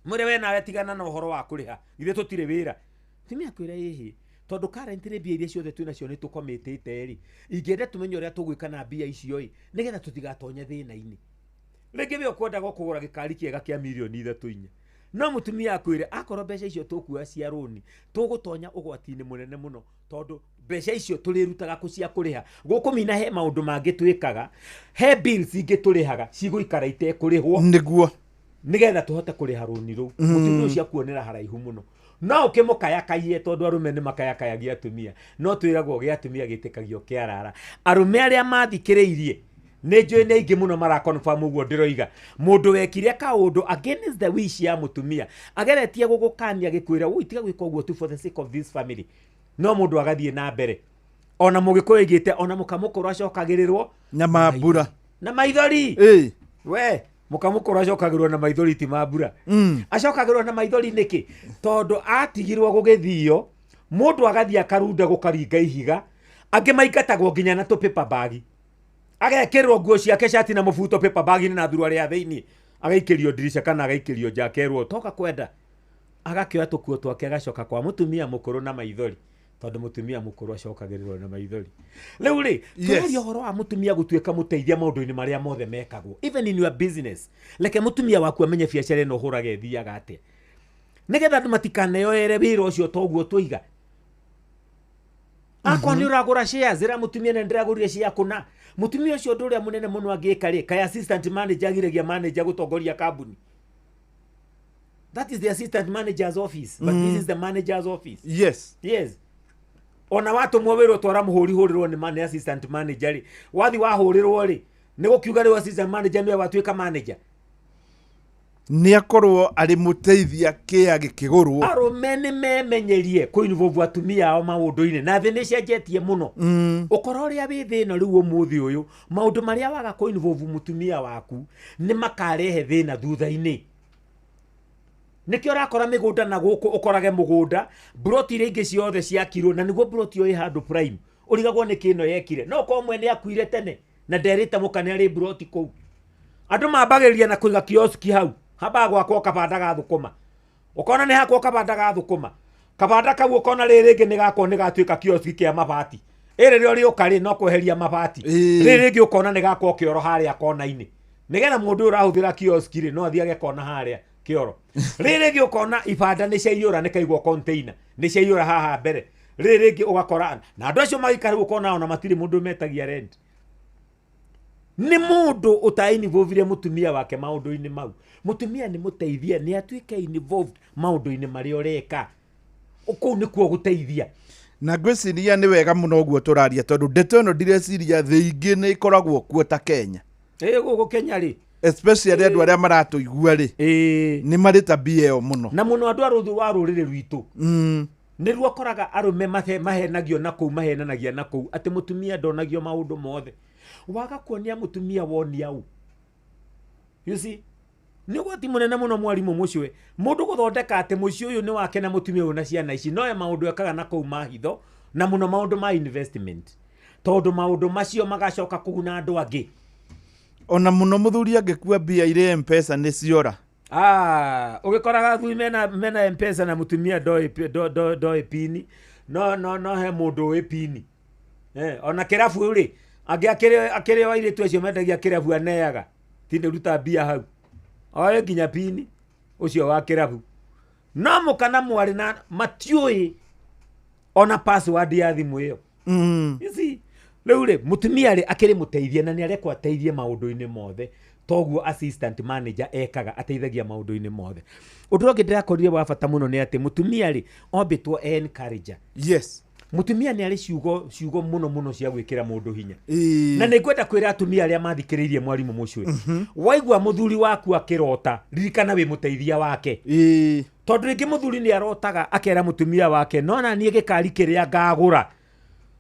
mwire we nawe tigana na uhoro wa kuriha ithe tutire wira timia kwira hihi tondu current ni bia iria ciothe twina cio ni tukomitite ri ingenda tumenye uria tugwika na bia icio ri nigetha tutigatonye thina-ini rĩngĩ we ũkwendaga kũgũra gĩkari kĩega kĩa mirioni 3-4 no mũtumia akwĩre akorwo mbeca icio tũkuoya cia rũni tũgũtonya ũgwati-inĩ mũnene mũno tondũ mbeca icio tũrĩrutaga cia kũrĩha gũkũmina he maũndũ mangĩ twĩkaga he bills ingĩ tũrĩhaga cigũikara itekũrĩhwo nĩguo nigetha tũhote kũrĩha rũni rũu mũtumia ũcio akuonera haraihu mũno no ũkĩmũkayakaie tondũ arũme nĩ makayakayagia atumia no twĩragwo gĩa atumia gĩtĩkagio kĩarara arũme arĩa mathikĩrĩirie nĩ njũĩ nĩ aingĩ mũno mara confirm ũguo ndĩroiga mũndũ wekire kaũndũ against the wish ya mũtumia ageretie gũgũkania gĩkwĩra ũũ itiga gwĩka ũguo tu for the sake of this family no mũndũ agathiĩ na mbere ona mũgĩkũyũ igĩte ona mũkamũkũrũ acokagĩrĩrwo na mambura na maithori we mũkamũkũrũ acokagĩrwo na maithori ti mambura acokagĩrwo na maithori nĩkĩ tondũ atigirwo gũgĩthio mũndũ agathiĩ akarunda gũkaringa ihiga angĩ maingatagwo nginya na paper bag agekĩrwo nguo ciake shati na mũbuto paper bag na thurua rĩa thĩinĩ agaikĩrio dirisha kana agaikĩrio njakerwo toka kwenda agakĩoya tũkuo twake agacoka kwa mũtumia mũkũrũ na maithori tondũ mũtumia mũkũrũ acokagĩrĩrwo na maithori rĩu rĩ tũraria ũhoro wa mũtumia gũtuĩka mũteithia maũndũ-inĩ marĩa mothe mekagwo even in your business reke mũtumia waku amenye biacara ĩno ũhũraga ĩthiaga atĩa nigetha andũ matikaneyoere wĩra ũcio toguo tũiga akwa nĩ ũragũra shares ĩra mũtumia nĩ ndĩragũrire share kũna mũtumia ũcio ũndũ ũrĩa mũnene mũno angĩka rĩ kaya assistant manager agiragia manager gũtongoria kambuni that is the assistant manager's office but this is the manager's office yes ona watũmwo wĩra twara mũhũri hũrĩrwo nĩ assistant manager rĩ wathi wahũrĩrwo rĩ nĩ gũkiuga rĩu assistant manager nĩwe watuĩka manager nĩ akorwo arĩ mũteithia kĩa gĩkĩgũrwo arũme nĩ memenyerie kũinvolve atumia ao maũndũ-inĩ na thĩ nĩ cenjetie mũno ũkorwo ũrĩa wĩ thĩna rĩu ũmũthĩ ũyũ maũndũ marĩa waga kũinvolve mũtumia waku nĩ makarehe thĩna thutha-inĩ nĩkĩo ũrakora mĩgũnda na gũkũ ũkorage mũgũnda broti iria ingĩ ciothe ciakirwo na nĩguo broti ĩyo ĩ handũ prime ũrigagwo nĩkĩ ĩno yekire no ko mwene akuire tene na nderĩte mũkane arĩ broti kũu andũ mambagĩrĩria na kũiga kioski hau haba gwakwo kabanda ga thũkũma ukona nĩ hakwo kabanda ga thũkũma kabanda kau ukona rĩrĩ rĩngĩ nĩ gakwo nĩ gatuĩka kioski kĩa mabati ĩrĩ rĩo rĩũka no kweheria mabati rĩrĩ rĩngĩ ukona nĩ gakwo kĩoro harĩa kona-inĩ nigetha mũndũ ũrahũthĩra kioski rĩ no athiage kona harĩa kĩoro rĩrĩ rĩngĩ ukona ibanda nĩ ciaiyũra nĩ kaigwo container nĩ ciaiyũra haha mbere rĩrĩ rĩngĩ ugakora na andũ acio magĩikara ukona ona matirĩ mũndũ metagia rent nĩ mũndũ ũtainvolvire mũtumia wake maũndũ-inĩ mau mũtumia nĩ mũteithia nĩ atuĩke involved maũndũ-inĩ marĩa ũreka kũu nĩkuo gũteithia na ngwĩciria nĩ wega mũno ũguo tũraria tondũ ndeto ĩno ndireciria thĩ ingĩ nĩ ikoragwo kuo ta Kenya gũkũ Kenya rĩ especially andũ arĩa maratũigua rĩ nĩ marĩ tabia ĩyo mũno na mũno andũ a rũrĩrĩ rwitũ nĩruo ũkoraga arũme mahenagio na kũu mahenanagia na kũu atĩ mũtumia ndonagio maũndũ mothe waga kuonia mũtumia wonia u you see nĩ ũgwati mũnene mũno mwarimũ mũciĩ mũndũ gũthondeka atĩ mũciĩ ũyũ nĩ wake na mũtumia ũyũ na ciana ici no maũndũ ekaga na kũu mahitho na mũno maũndũ ma investment tondũ maũndũ macio magacoka kũguna andũ angĩ ona mũno mũthuri angĩkua mbia irĩ M-Pesa nĩ ciora ũgĩkoraga athuri mena M-Pesa na mũtumia ndoĩ pini no he mũndũ ũĩ pini ona kĩrabu rĩ angĩ akĩrĩ o airĩtu acio mendagia kĩrabu aneaga tindĩ ruta mbia hau oĩ nginya pini ũcio wa kĩrabu no mũkana mwarĩ na matiũĩ ona password ya thimũ ĩyo rĩu rĩ mũtumia rĩ akĩrĩ mũteithia na nĩ arekwo ateithie maũndũ-inĩ mothe toguo assistant manager ekaga ateithagia maũndũ-inĩ mothe ũndũ ũngĩ ndĩrakorire wa bata mũno nĩ atĩ mũtumia rĩ ombĩtwo encourager mũtumia nĩ arĩ ciugo mũno cia gwĩkĩra mũndũ hinya na nĩ ngwenda kwĩra atumia arĩa mathikĩrĩirie mwarimũ mũciĩ waigua mũthuri waku akĩrota ririkana wĩ mũteithia wake tondũ rĩngĩ mũthuri nĩ arotaga akera mũtumia wake no na niĩ gĩkari kĩrĩa ngagũra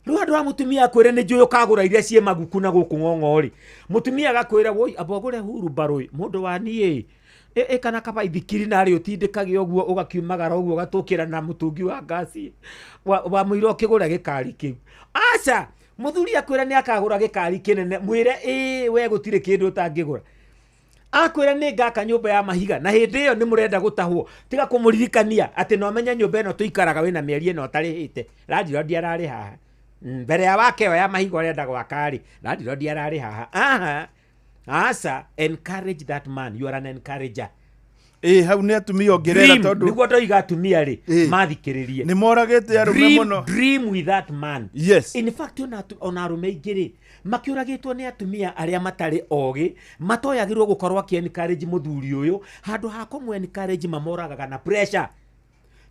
rĩu andũ a mũtumia akwĩre nĩ njũĩ ũkagũra iria ciĩ maguku na gũkũ ng'ong'o-rĩ mũtumia agakwĩra woi amba ũgũre hurumbarũ mũndũ wa niĩ kana kaba ithikiri narĩ ũtindĩkage ũguo ũgakiumagara ũguo ũgatũkĩra na mũtũngi wa ngasi wa mũira ũkĩgũra gĩkari kĩu aca mũthuri akwĩra nĩ akagũra gĩkari kĩnene mwĩre we gũtirĩ kĩndũ ũtangĩgũra akwira ni ngaka nyumba ya mahiga na hindi iyo ni murenda gutahwo tiga kumuririkania ati no menya nyumba ino tuikaraga wina mieri ino tarihite landlord arari haha mbere ya wake ya mahiga urenda gwakari landlord arari haha asa encourage that man, you are an encourager. Hau ni atumia ongerera tondu niguo ndoiga atumia ri mathikiririe ni moragite arume muno. Dream with that man. Yes. In fact ona arume ingiri makiuragitwo ni atumia aria matari ogi matoyagirwo gukorwa ki encourage muthuri uyu handu ha kumwe encourage mamoragaga na pressure.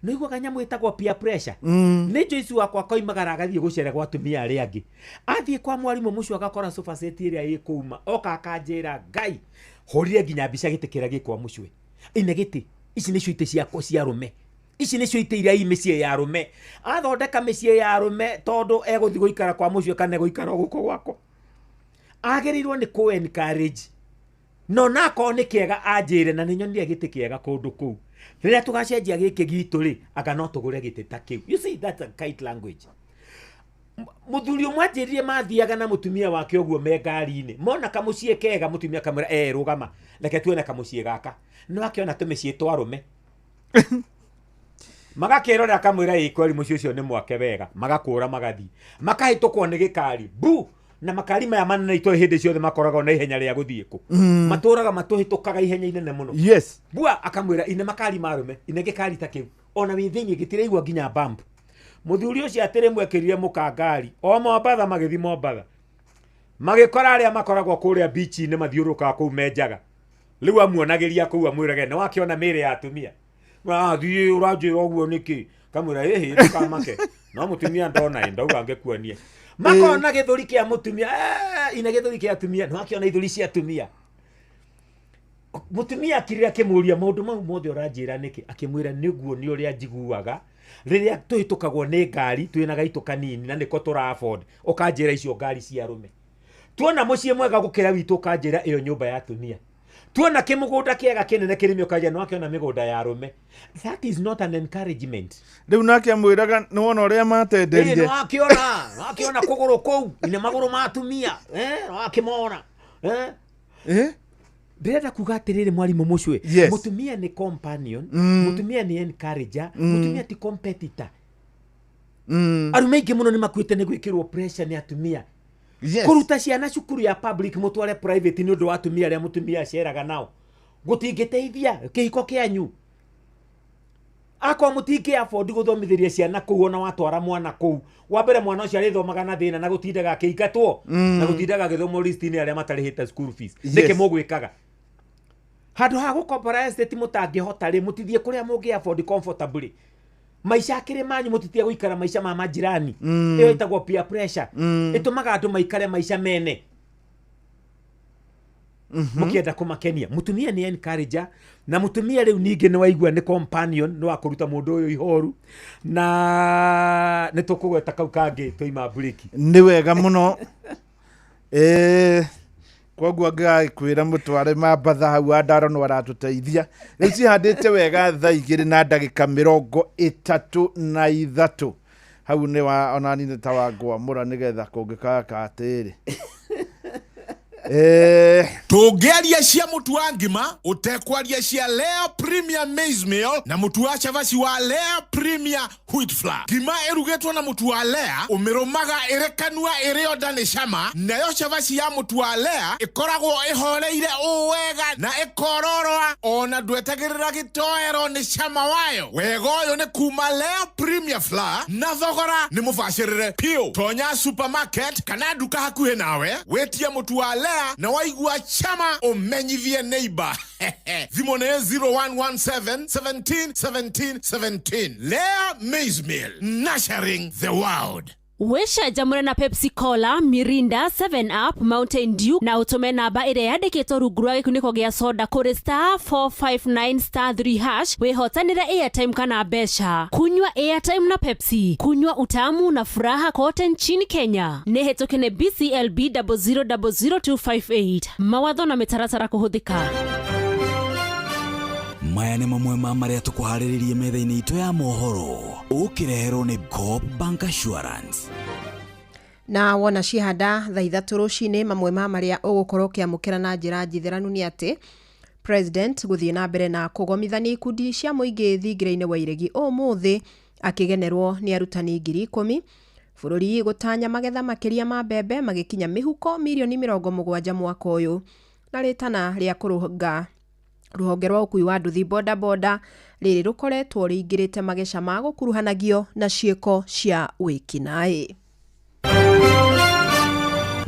Niguo kanyamu itagwo peer pressure. Ni Joyce wakwa koimagara agathie gucere gwa atumia aria angi athie kwa mwarimu mucio agakora sofa set iria ikuma oka akanjira ngai horire nginya mbica gitikira gikwa mucwe ine giti ici ni cio ciakwa cia rume ici ni cio iria imicie ya rume athondeka micie ya rume tondu eguthi guikara kwa mucio kana guikara guko gwako agerirwo ni ku encourage no nako ni kiega anjire na ninyonire giti kiega kundu kuu riria tugacenjia giki gitu ri aka no tugure giti ta kiu. You see, that's a kite language. Muthuri umwanjiririe mathiaga na mutumia wake oguo me ngari-ini mona kamucie kega mutumia kamera rugama reke tuone kamucie gaka no akiona tumicie twarume magakirora kamwira ikweli mucio ucio ni mwake wega magakura magathi makahitukwo ni gikari bu na makari maya manene ito hindi ciothe makoraga na ihenya ria guthie ku maturaga matuhitukaga ihenya inene muno. Yes. Bua akamwira ine makari marume ine gikari ta kiu ona withinyi gitireigwa ginya bump muthuri ucio atire mwekirire mukangari o Mombatha magithi Mombatha magikora aria makoragwo kuria beach ni mathiuruka ku menjaga riu amuonagiria ku amwirage ni wakiona mire ya atumia thii uranjira oguo niki kamwira hihi tukamake no mutumia ndona ndauga ngekuonie makona githuri kia mutumia ina githuri kia atumia no akiona ithuri cia atumia mutumia akirira kimuria maundu mau mothe uranjira niki akimwira niguo ni uria njiguaga riria tuhitukagwo ni ngari twina gaito kanini na niko tura afford ukanjira icio ngari cia rume tuona mucie mwega gukira witu ukanjira iyo nyumba ya atumia tuona kimugunda kiega kinene kirimi ukanjira no akiona migunda ya rume. That is not an encouragement. Riu nake amwiraga ni wona uria matenderire no akiona kuguru kou ine maguru ma atumia no akimona Bireda kuga atiriri mwarimu mucwe mutumia ni companion mutumia ni encourager mutumia ti competitor. Arume ingi muno ni makwite ni gwikirwo pressure ni atumia. Yes. Kuruta ciana cukuru ya public mutware private ni undu wa atumia aria mutumia aceraga nao gutingiteithia kihiko kianyu akwa mutingi afford guthomithiria ciana kuu ona watwara mwana kuu wa mbere mwana ucio arithomaga na thina na gutindaga akiingatwo na gutindaga githomo list-ini aria matarihita school fees niki mugwikaga handu ha gukombora estate mutangihota ri mutithie kuria mungi afford comfortably maisha akiri manyu mutitia guikara maisha ma majirani iyo itagwo peer pressure itumaga andu maikare maisha mene mukienda kumakenia. Mutumia ni encourager na mutumia riu ningi ni waigua ni companion no akuruta mundu uyu ihoru na ni tukugweta kau kangi toima break ni wega muno koguo ngakwira mutware Mombatha hau andaro no aratuteithia riu cihandite wega thaa 2:33 hau ni wa onani ni tawangwamura nigetha kungikaka atiri tugeria cia mutu wa ngima utekwaria cia Lea Premium Maize Meal na mutu wa chavaci wa Lea Premium Wheat Flour. Ngima erugetwo na mutu wa Lea umirumaga iri kanua iri onda ni cama, nayo chavaci ya mutu wa Lea ikoragwo ihoreire uwega na ikororwa ona ndwetagirira gitoero ni cama wayo. Wega uyu ni kuma Lea Premium Flour na thogora ni mubacirire piu. Tonya supermarket kana duka hakuhi nawe wetie mutu wa Lea na waigua chama umenyithie neighbor. Thimo ne 0117 17 17 17. Lea Maize Meal, nurturing the world. Wesha jamura na Pepsi Cola, Mirinda, 7up, Mountain Dew na utume namba ire yandikitwo rungu rwa gikuniko gia soda kuri *459*3# wihotanira airtime kana besha. Kunywa airtime na Pepsi, kunywa utamu na furaha kote nchini Kenya. Nehetokene BCLB 0000258. Mawatho na mitaratara kuhuthika. Maya nĩ mamwe ma marĩa tũkũharĩrĩirie metha-inĩ itũ ya mohoro ũkĩreherwo nĩ Coop Bank Assurance. Na wona cihanda thaa 3 rũcinĩ mamwe ma marĩa ũgũkorwo ũkĩamũkĩra na njĩra njitheranu nĩ atĩ president guthie na mbere na kugomithania ikundi cia muingi thingiraine wa iregi umuthi akigenerwo ni arutani 10,000 bururi gutanya magetha makiria ma mbembe magikinya mihuko milioni 70 mwaka uyu na ritana ria kurunga ruhonge rwa ukui wa nduthi boda boda riri rukoretwo ringirite magesha ma gukuruhanagio na cieko cia wikinai.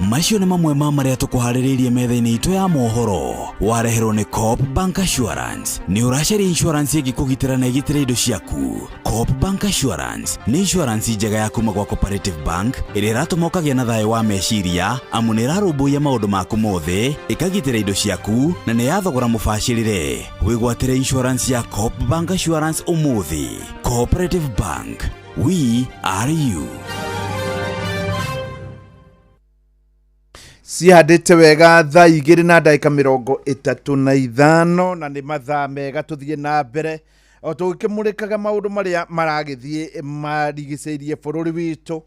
Macio nĩ mamwe ma marĩa tũkũharĩrĩirie metha-inĩ itũ ya mohoro. Wareherwo nĩ Coop Bank Assurance. Nĩ ũracaria insurance ĩngĩkũgitĩra na ĩgitĩre indo ciaku. Coop Bank Assurance nĩ insurance njega ya kuma gwa Cooperative Bank ĩrĩa ĩratũma ũkagĩa na thayũ wa meciria amu nĩ ĩrarũmbũiya maũndũ maku mothe, ĩkagitĩra indo ciaku na nĩ yathogora mũbacĩrĩre. Wĩgwatĩre insurance ya Coop Bank Assurance ũmũthĩ. Cooperative Bank. We are you. Cihandĩte wega thaa 2:35 na nĩ mathaa mega tũthiĩ na mbere o tũgĩkĩmũrĩkaga maũndũ marĩa maragĩthiĩ marigicĩirie bũrũri witũ.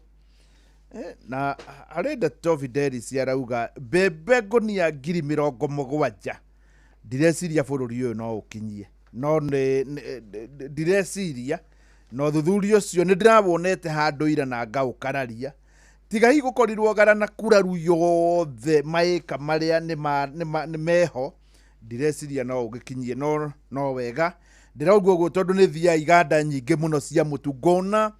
Na arenda Tovidelis arauga mbembe ngũnia 70,000 ndireciria bũrũri ũyũ no ũkinyie, no ndireciria no thuthuria ũcio nĩ ndĩrawonete handũ ira na ngaũkararia tiga higukorirwo garana kuraru yothe maika maria nĩ meho ndireciria no ũgĩkinyie no wega ndĩrauga ũguo tondũ nĩ thia iganda nyingĩ mũno cia mũtu ngona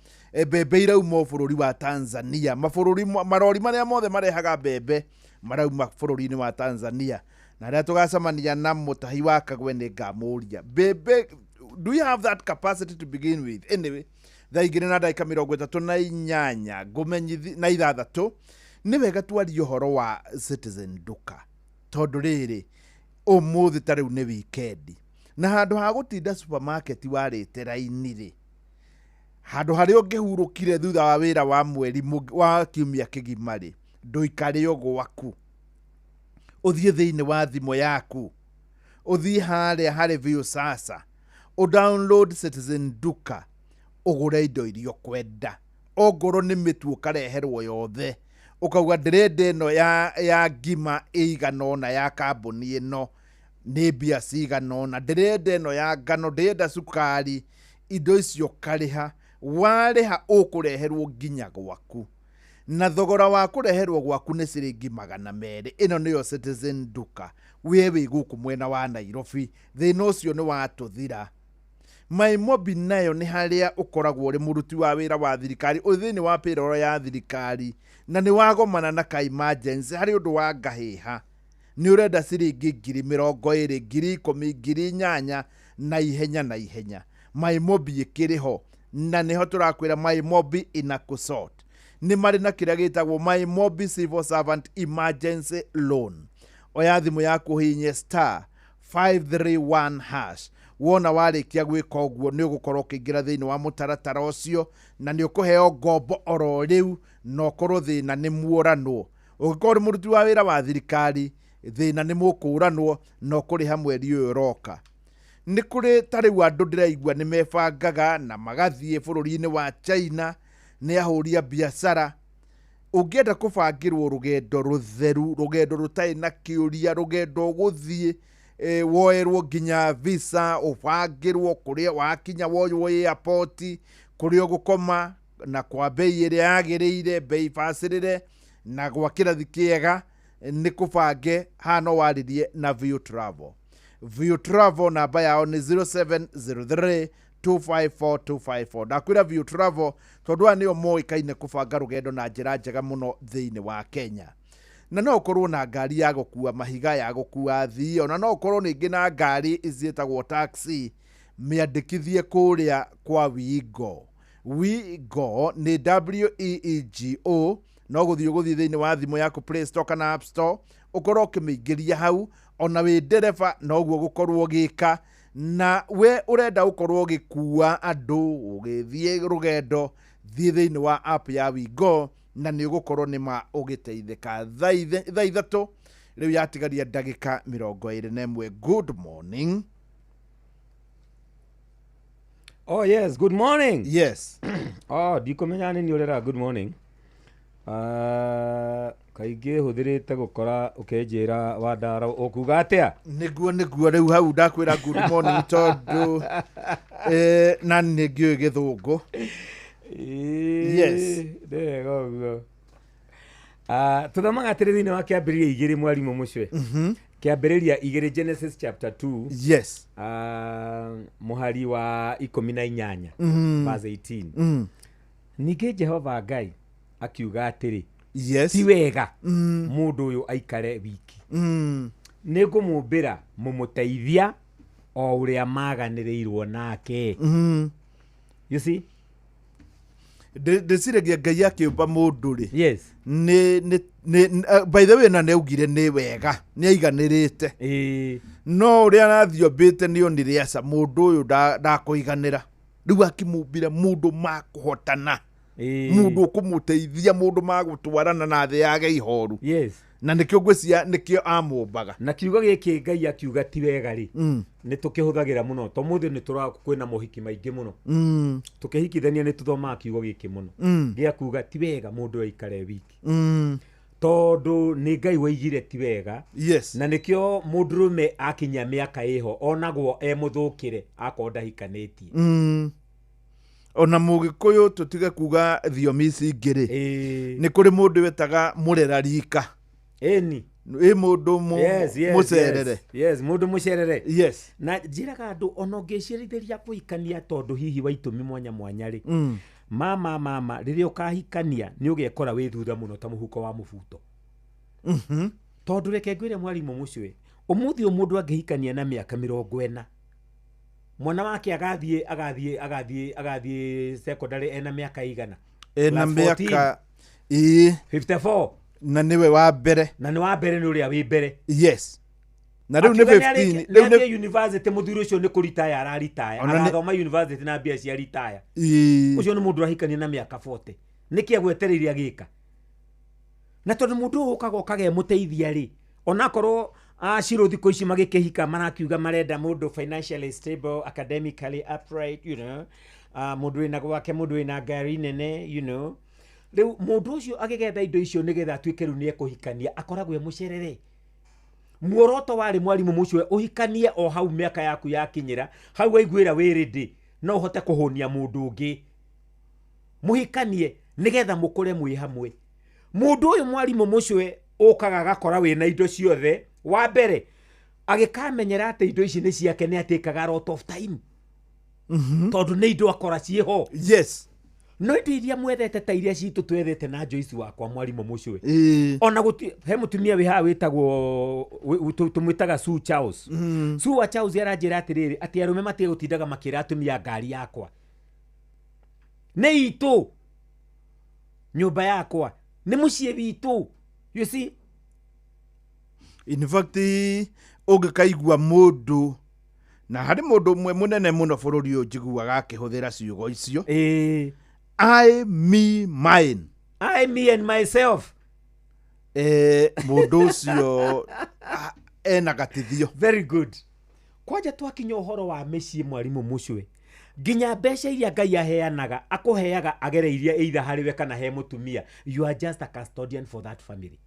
mbembe irauma bũrũri wa Tanzania, marori marĩa mothe marehaga mbembe marauma bũrũri-inĩ wa Tanzania, na rĩrĩa tũgacemania na mũtahi wa Kagwe nĩ ngamũria mbembe, do you have that capacity to begin with? Anyway, thaa 2:38 ngumenyithi na 6 nĩ wega twarie ũhoro wa Citizen Duka tondũ rĩrĩ ũmũthĩ ta rĩu nĩ weekend na handũ ha gũtinda supermarket warĩte raini rĩ, handũ harĩa ũngĩhurũkire thutha wa wĩra wa mweri wa kiumia kĩgima rĩ, ndũikare o gwaku, ũthiĩ thĩinĩ wa thimũ yaku, ũthiĩ harĩa View Sasa, download Citizen Duka, ũgũre indo iria kwenda, ongorwo nĩ mĩtu ũkareherwo yothe, ũkauga ndĩrenda ĩno ya ngima ĩiganona ya kambuni ĩno nĩ mbia ciganona, ndĩrenda ĩno ya ngano, ndĩrenda cukari, indo icio karĩha, warĩha ũkũreherwo nginya gwaku, na thogora wa kũreherwo gwaku nĩ ciringi 200. Ĩno nĩyo Citizen Duka, wĩ gũkũ mwena wa Nairobi, thĩna ũcio nĩ watũthira. MyMobi nayo nĩ harĩa ũkoragwo ũrĩ mũruti wa wĩra wa thirikari thĩinĩ wa payroll ya thirikari na nĩ wagomana na ka emergency harĩ ũndũ wa ngahĩha, nĩ ũrenda ciringi 20,000, 10,000, 8,000 na ihenya. MyMobi ĩkĩrĩho na nĩho tũrakwĩra MyMobi inakusort. Nĩ marĩ na kĩrĩa gĩtagwo MyMobi Civil Servant Emergency Loan. Oya thimũ yaku hihinye *531#. Wona warĩkia gwĩka ũguo nĩ ũgũkorwo ũkĩingĩra thĩinĩ wa mũtaratara ũcio na nĩ ũkũheo ngombo oro rĩu na ũkorwo thĩna nĩ muoranwo. Ũngĩkorwo mũruti wa wĩra wa thirikari thĩna nĩ mũkũranwo na ũkũrĩha mweri ũyũ ũroka. Nĩ kũrĩ ta rĩu andũ ndĩraigua nĩ mebangaga na magathiĩ bũrũri-inĩ wa China nĩ ahũria biacara. Ũngĩenda kũbangĩrwo rũgendo rũtheru, rũgendo rũtarĩ na kĩũria, rũgendo gũthiĩ woerwo nginya visa, ũbangĩrwo kũrĩa wakinya woywo airport, kũrĩa ũgũkoma na kwa bei ĩrĩa yagĩrĩire, bei bacĩrĩre na gwa kĩrathi kĩega, nĩ kũbange hano warĩrie na View Travel. View Travel namba yao nĩ 0703254254. Ndakwĩra View Travel tondũ aya nĩo moĩkaine kũbanga rũgendo na njĩra njega mũno thĩinĩ wa Kenya. Na no ũkorwo na ngari ya gũkua mahiga, ya gũkua athii, ona no ũkorwo ningĩ na ngari iziĩtagwo taxi, mĩandĩkithie kũrĩa kwa Wigo. Wigo nĩ WEEGO, no gũthiĩ thĩinĩ wa thimũ yaku Play Store kana App Store, ũkorwo ũkĩmĩingĩria hau, ona wĩ ndereba no ũguo gũkorwo gĩka, na we ũrenda gũkorwo gĩkua andũ ũgĩthiĩ rũgendo, thiĩ thĩinĩ wa app ya Wigo na nĩ ũgũkorwo nĩma ũgĩteithĩka. Thaa 3 rĩu yatigaria ndagĩka 21. Good morning. Oh yes, good morning. Yes. Oh, ndikumenya nĩ ũrera good morning. kaingĩ hũthĩrĩte gũkora ũkenjĩra Wandara ũkuga atĩa nĩguo rĩu hau ndakwĩra good morning tondũ na nĩngĩũĩ gĩthũngũ. Yes. Ndega ũguo. Tuthomaga atĩrĩ thĩinĩ wa kĩambĩrĩria 2 mwarimũ Mucwe. Kĩambĩrĩria 2 Genesis chapter 2. Yes. Mũhari wa 18 verse 18. Ningĩ Jehova Ngai akiuga atĩrĩ, yes, ti wega mũndũ ũyũ aikare wiki. Nĩngũmũmbĩra mũmũteithia o ũrĩa maganĩrĩirwo nake. You see? Ndĩciragia Ngai akĩũmba mũndũ rĩ. Yes. By the way na nĩaugire nĩ wega nĩaiganĩrĩte. No ũrĩa arathiĩ ombĩte nĩonire aca mũndũ ũyũ ndakũiganĩra. Rĩu akĩmũmbĩra mũndũ makũhotana. Mũndũ ũkũmũteithia, mũndũ magũtwarana na thĩ yage ihoru. Yes. Na nĩkĩo ngwĩcia nĩkĩo amũmbaga. Na kiugo gĩkĩ Ngai akiuga ti wega rĩ. Nĩ tũkĩhũthagĩra mũno. Tũmũthĩ nĩ kwĩna mohiki maingĩ mũno. Tũkĩhikithania nĩ tũthomaga kiugo gĩkĩ mũno. Gĩakuga ti wega mũndũ aikare wiki. Tondũ nĩ Ngai waigire ti wega. Yes. Na nĩkĩo mũndũrũme akinya mĩaka ĩho onagwo mũthũkĩre akorwo ndahikanĩtie. Ona Mũgĩkũyũ tũtige kuga thiomi ici ingĩ rĩ. Nĩ kũrĩ mũndũ wetaga mũrera rika. Ĩni. Mũndũ mũcerere. Yes, mũndũ mũcerere. Yes. Na njĩraga andũ ona ũngĩcirithĩria kũhikania tondũ hihi wa itũmi mwanya mwanya rĩ. Mama rĩrĩa ũkahikania nĩ ũgekora wĩ thutha mũno ta mũhuko wa mũbuto. Tondũ reke ngwĩre mwarimũ Mucwe, ũmũthĩ mũndũ angĩhikania na mĩaka 40, mwana wake agathiĩ secondary ena mĩaka igana. Ena mĩaka 54. Na nĩwe wa mbere. Na nĩ wa mbere nĩ ũrĩa wĩ mbere. Yes. Na rĩu nĩ 15. Rĩu nĩ university mũthuri ũcio nĩ kũritaya araritaya. Agathoma university na mbia cia ritaya. Ũcio nĩ mũndũ arahikania na mĩaka 40. Nĩkĩ agwetereire agĩka? Na tondũ mũndũ ũkaga ũkage mũteithia rĩ. Onakorwo Shiro thikũ ici magĩkĩhika marakiuga marenda mũndũ financially stable, academically upright, you know. Mũndũ wĩna gwake, mũndũ wĩna ngari nene, you know. Rĩu mũndũ ũcio agĩgetha indo icio nĩgetha atuĩke rĩu nĩekũhikania akoragwo mũcerere. Muoroto warĩ mwarimũ Mucwe ũhikanie o hau mĩaka yaku yakinyĩra, hau waiguĩra wĩrĩndĩ no ũhote kũhũnia mũndũ ũngĩ. Mũhikanie nĩgetha mũkũre mwĩ hamwe. Mũndũ ũyũ mwarimũ Mucwe ũkaga agakora wĩna indo ciothe. Wa mbere agĩkamenyera atĩ indo ici nĩ ciake nĩ atĩkaga a lot of time. Tondũ nĩ indo akora ciĩho. Yes. No indo iria mwethete ta iria citũ twethete na Joyce wakwa mwarimũ Mucwe. Ona he mũtumia wĩ haha wĩtagwo tũmwĩtaga Sue Charles. Sue Charles aranjĩra atĩrĩrĩ atĩ arũme matige gũtindaga makĩra atumia ngari yakwa. Nĩ itũ. Nyũmba yakwa. Nĩ mũciĩ witũ. You see? In fact, ũngĩkaigua mũndũ na harĩ mũndũ ũmwe mũnene mũno bũrũri ũyũ njiguaga akĩhũthĩra ciugo icio. I, me, mine. I, me and myself. Mũndũ ũcio ena gatithio. Very good. Kwanja twakinya ũhoro wa mĩciĩ mwarimũ Mucwe. Nginya mbeca iria Ngai aheanaga akũheaga agereirie either harĩwe kana he mũtumia. You are just a custodian for that family.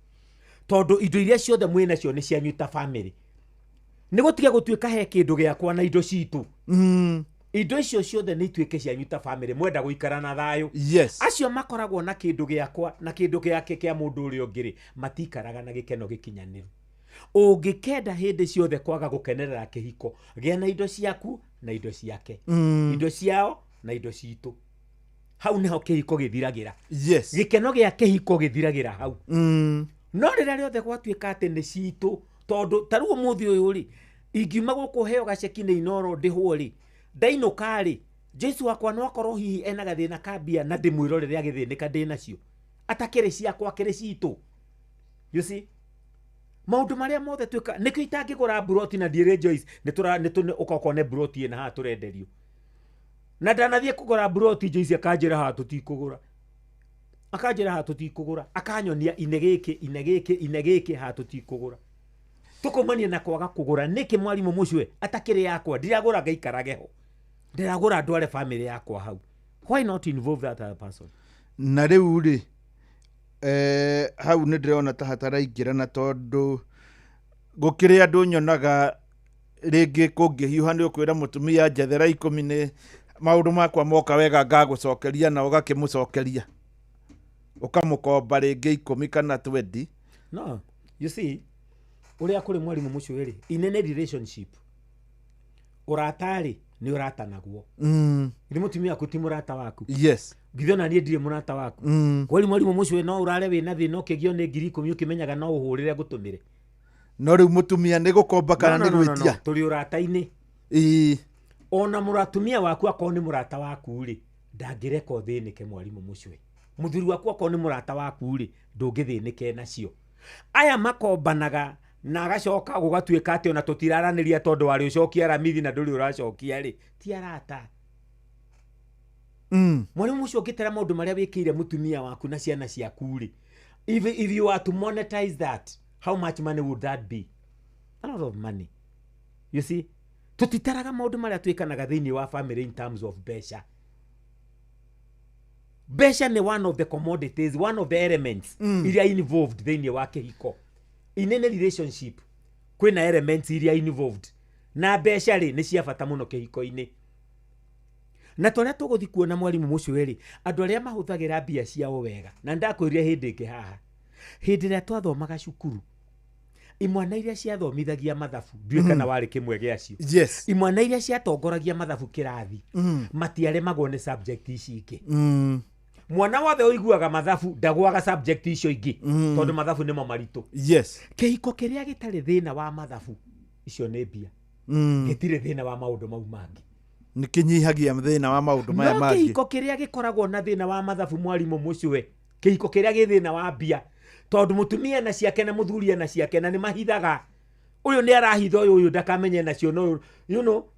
Tondũ indo iria ciothe mwĩna cio nĩ cianyu ta family. Nĩ gũtiga gũtuĩka he kĩndũ gĩakwa na indo citũ. Indo icio ciothe nĩ ituĩke cianyu ta family, mwenda gũikara na thayũ. Yes. Acio makoragwo na kĩndũ gĩakwa na kĩndũ gĩake kĩa mũndũ ũrĩa ũngĩ rĩ, matikaraga na gĩkeno gĩkinyanĩru. Ũngĩkenda hĩndĩ ciothe kwaga gũkenerera kĩhiko, gĩa na indo ciaku na indo ciake. Indo ciao na indo citũ. Hau nĩho kĩhiko gĩthiragĩra. Yes. Gĩkeno gĩa kĩhiko gĩthiragĩra hau. No rĩrĩa rĩothe gwatuĩka atĩ nĩ citũ, tondũ ta rĩu ũmũthĩ ũyũ rĩ, ingiuma gũkũ heo gaceki nĩ inoro ndĩhwo rĩ, ndainũka rĩ, Jesu wakwa no akorwo hihi ena gathĩna ka mbia na ndĩmwĩrorere agĩthĩnĩka ndĩnacio. Atakĩrĩ ciakwa kĩrĩ citũ. You see? Maũndũ marĩa mothe twĩka nĩkĩo itangĩgũra buroti na ndiĩrĩ Joyce nĩ ũkokone buroti ĩna haha tũrenderio. Na ndanathiĩ kũgũra buroti Joyce akanjĩra haha tũtikũgũra. Akanjĩra haha tũtikũgũra. Akanyonia inegĩke haha tũtikũgũra. Tũkomania na kwaga kũgũra nĩkĩ mwarimũ Mucwe atakĩrĩ yakwa ndiragũra ngaikarage ho. Ndiragũra ndware family yakwa hau. Why not involve that other person? Na rĩu rĩ hau nä ndä rona ta hataraingä na tondå gå kä rä andå nyonaga rä ngä kå ngä hiuha nä å kwä ra må tumia njethera 10 nä maå ndå makwa moka wega ngagå cokeria na å gakä må cokeria å kamå komba rä ngä 10 kana 20. No, you see, uria kuri mwarimu mucio ri inene relationship uratari ni urata naguo ndi mutumia aku ti murata waku. Yes, ngithona ni ndire murata waku. Kweli mwarimu mucio no urare wina thina ukigio ni 10,000 ukimenyaga no uhurire gutumire no rä u må tumia nä gå komba kana nä gwä tia turi urata-ini. Ona muratumia waku akorwo ni murata waku ri ndangireka uthinike mwarimu mucio. Muthuri waku akorwo ni murata waku ri ndungithinike nacio. Aya makombanaga na agacoka gugatuika ati ona tutiraraniria tondu wari ucokia ramithi na nduri uracokia ri ti arata. Mwarimu mucio ngitera maundu maria wikire mutumia waku na ciana ciaku ri, if you are to monetize that, how much money would that be? A lot of money. You see, tutitaraga maundu maria twikanaga thiini wa family in terms of besha. Besha ni one of the commodities, one of the elements iria involved thiini wa kihiko. In any relationship kwina elements iria involved na besha ri ni cia bata muno kihiko-ini. Na toria tuguthi kuona mwarimu mucio ri andu aria mahuthagira mbia ciao wega na ndakwirire hindi ingi haha hindi ria twathomaga cukuru imwana iria ciathomithagia mathabu nduika na wari kimwe giacio. Yes, imwana iria ciatongoragia mathabu kirathi matiaremagwo ni subject ici ingi. Mwana wothe uiguaga mathabu ndagwaga subject icio ingi tondu mathabu nimo maritu. yes, Kihiko kiria gitari thina wa mathabu icio ni mbia gitire thina wa maundu mau mangi. nä kä nyihagia thä na wa maå ndå maya No mangä. kihiko kiria gikoragwo na thina wa mathabu mwarimu mucio kihiko kiria gi thina wa mbia tondu mutumia na ciake na muthuri na ciake na ni mahithaga uyu ni arahitha uyu ndakamenye nacio no you know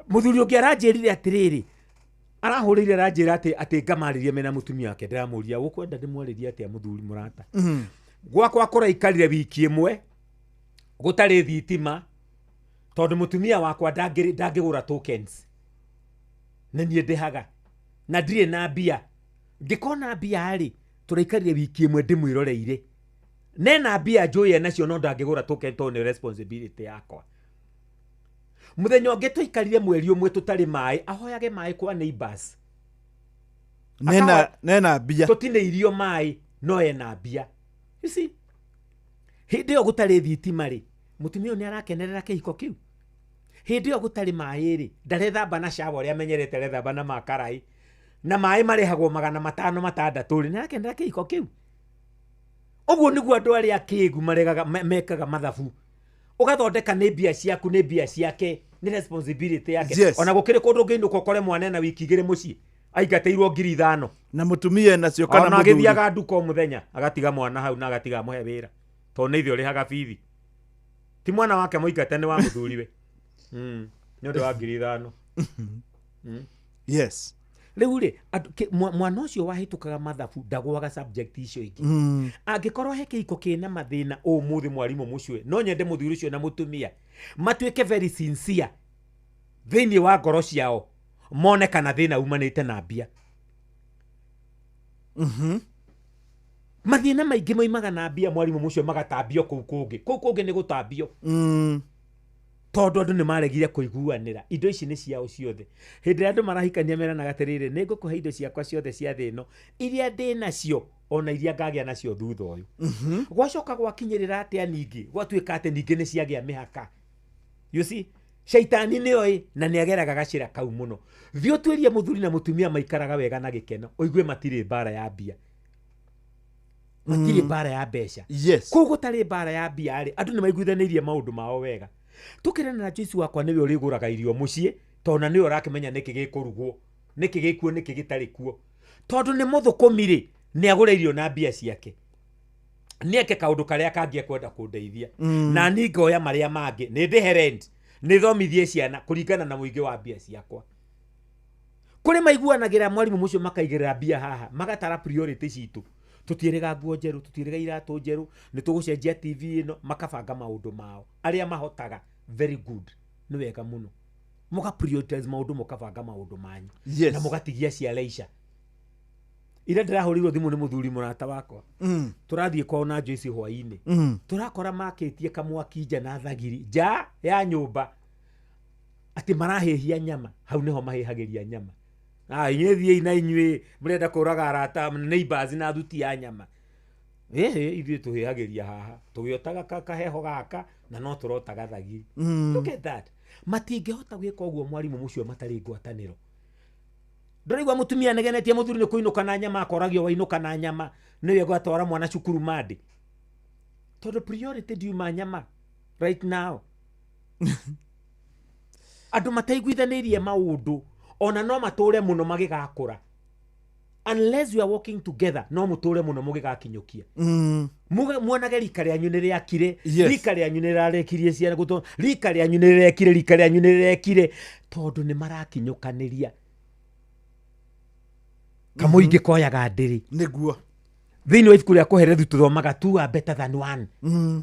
muthuri ungi aranjirire atiriri arahurire aranjira ati ngamaririe mena mutumia wake ndiramuria ukwenda ndimwaririe ati muthuri murata gwakwa kuraikarire wiki imwe gutari thitima tondu mutumia wakwa ndangigura tokens na nie ndihaga na ndire na mbia ngikona mbia ri turaikarire wiki imwe ndimwiroreire nena mbia njuye nacio no ndangigura token to ni responsibility yakwa. Muthenya ungi tuikarire mweri umwe tutari mai ahoyage mai kwa neighbors nena mbia tutine irio mai no ena mbia. You see, hindi yo gutari thitima ri mutumia ni arakenerera kihiko kiu. Hindi yo gutari mai ri ndarethamba na shawa ria menyerete rethamba na makarai na mai marihagwo 500 ri ni arakenerera kihiko kiu. Oguo niguo andu aria kigu maregaga mekaga mathabu ugathondeka ni mbia ciaku ni mbia ciake ni responsibility yake. Yes. Ona gukire kundu ngi nduko kore mwana na wiki 2 mucii aingateirwo 5,000 na må tumia nacio kana ona må agithiaga nduko muthenya agatiga mwana hau na agatiga muhe wira to nä ithio rihaga bithi ti mwana wake muingate ni wa muthuriwe ni undu wa 5,000. Yes, Riu ri mwana ucio wahitukaga mathabu ndagwaga subject icio ingi angikorwo he kihiko kina mathina umuthi mwarimu mucio no nyende muthuri ucio na mutumia matuike very sincere thiini wa ngoro ciao mone kana thina umanite na mbia. Mathina maingi moimaga na mbia mwarimu mucio magatambio kuu kungi ni gutambio tondu andu ni maregire kuiguanira indo ici ni ciao ciothe. Hindi andu marahikania meranaga atiriri ni ngukuhe indo ciakwa ciothe cia thino iria ndi nacio ona iria ngagia nacio thutha uyu. Gwacoka gwakinyirira atia ningi gwatuika ati ningi ni ciagia mihaka. You see, shaitani ni oi na ni ageraga gacira kau muno. Thio twirie muthuri na mutumia maikaraga wega na gikeno oigue matire bara ya mbia matire bara ya besha. yes, Ku gutari bara ya mbia ri andu ni maiguithanirie maundu mao wega. Tukirana na Joyce wakwa niwe uriguraga irio mucii tona niwe urakimenya niki gikurugwo niki gikuo niki gitari kuo tondu ni muthukumi ri ni agure irio na mbia ciake nieke kaundu karia kangia kwenda kundeithia na ni ngoya maria mangi ni ndihe rent ni thomithie ciana kuringana na muingi wa mbia ciakwa. Kuri maiguanagira mwarimu mucio makaigirira mbia haha magatara priority citu tutierega nguo njeru tutierega iratu njeru ni tugucenjia TV ino makabanga maundu mao aria mahotaga very good ni wega muno muga prioritize maundu mukabanga maundu manyu Yes. na mugatigia cia leisure. ira ndirahurirwo thimu ni muthuri murata wakwa turathie kwao na Joyce hwaini turakora maketie kamwaki nja na thagiri ja ya nyumba ati marahehia nyama hau niho mahehagiria nyama inyethie ina inyue murenda kuraga arata neighbors na thuti ya nyama ithuĩ tũhĩhagĩria haha tũgĩotaga kaheho gaka na no tũrotaga thagiri look at that matingĩhota gwĩka ũguo mwarimũ mũcio matarĩ ngwatanĩro ndũraigua mũtumia negenetie mũthuri nĩ kũinũka na nyama akoragio wainũka na nyama nĩwe gwatwara mwana cukuru mande tondũ priority ndiuma nyama right now andũ mataiguithanĩirie maũndũ ona no matũre mũno magĩgakũra unless you are working together no mutore muno mugigakinyukia muonage rika ryanyu ni riakire rika ryanyu ni rarekirie ciana guto rika ryanyu ni rirekire rika ryanyu ni rirekire tondu ni marakinyukaniria kamuingi koyaga ndiri niguo thini wa ibuku ria kuherethu tuthomaga two are better than one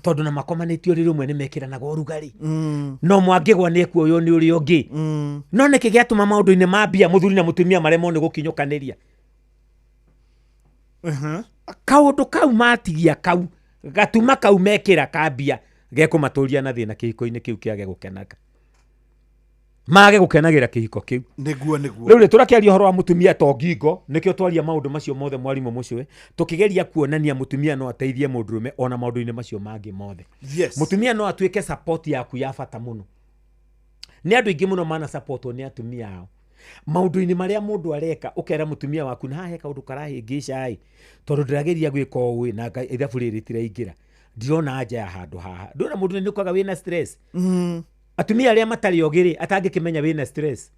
tondu na makomanitio ri rumwe ni mekiranaga urugari no mwangigwa ni ekuoyo ni uri ungi no niki giatuma maundu-ini mambia muthuri na mutumia maremo ni gukinyukaniria kaundu kau matigia kau gatuma kau mekira kambia gekumaturia na thina kihiko-ini kiu kiage gukenaga mage gukenagira kihiko kiu niguo riu ri turakiaria horo wa mutumia tongingo nikio twaria maundu macio mothe mwarimu mucio tukigeria kuonania mutumia no ateithie mundurume ona maundu-ini macio mangi mothe mutumia no atuike support yaku ya bata muno ni andu ingi muno mana support ni atumia ao maundu-ini maria mundu areka ukera mutumia waku na hahe kaundu karahingica tondu ndirageria gwika uwi na ithabu riri tiraingira ndirona anja ya handu haha ndona mundu ni kwaga wina stress atumia aria matari ogiri atangikimenya wina stress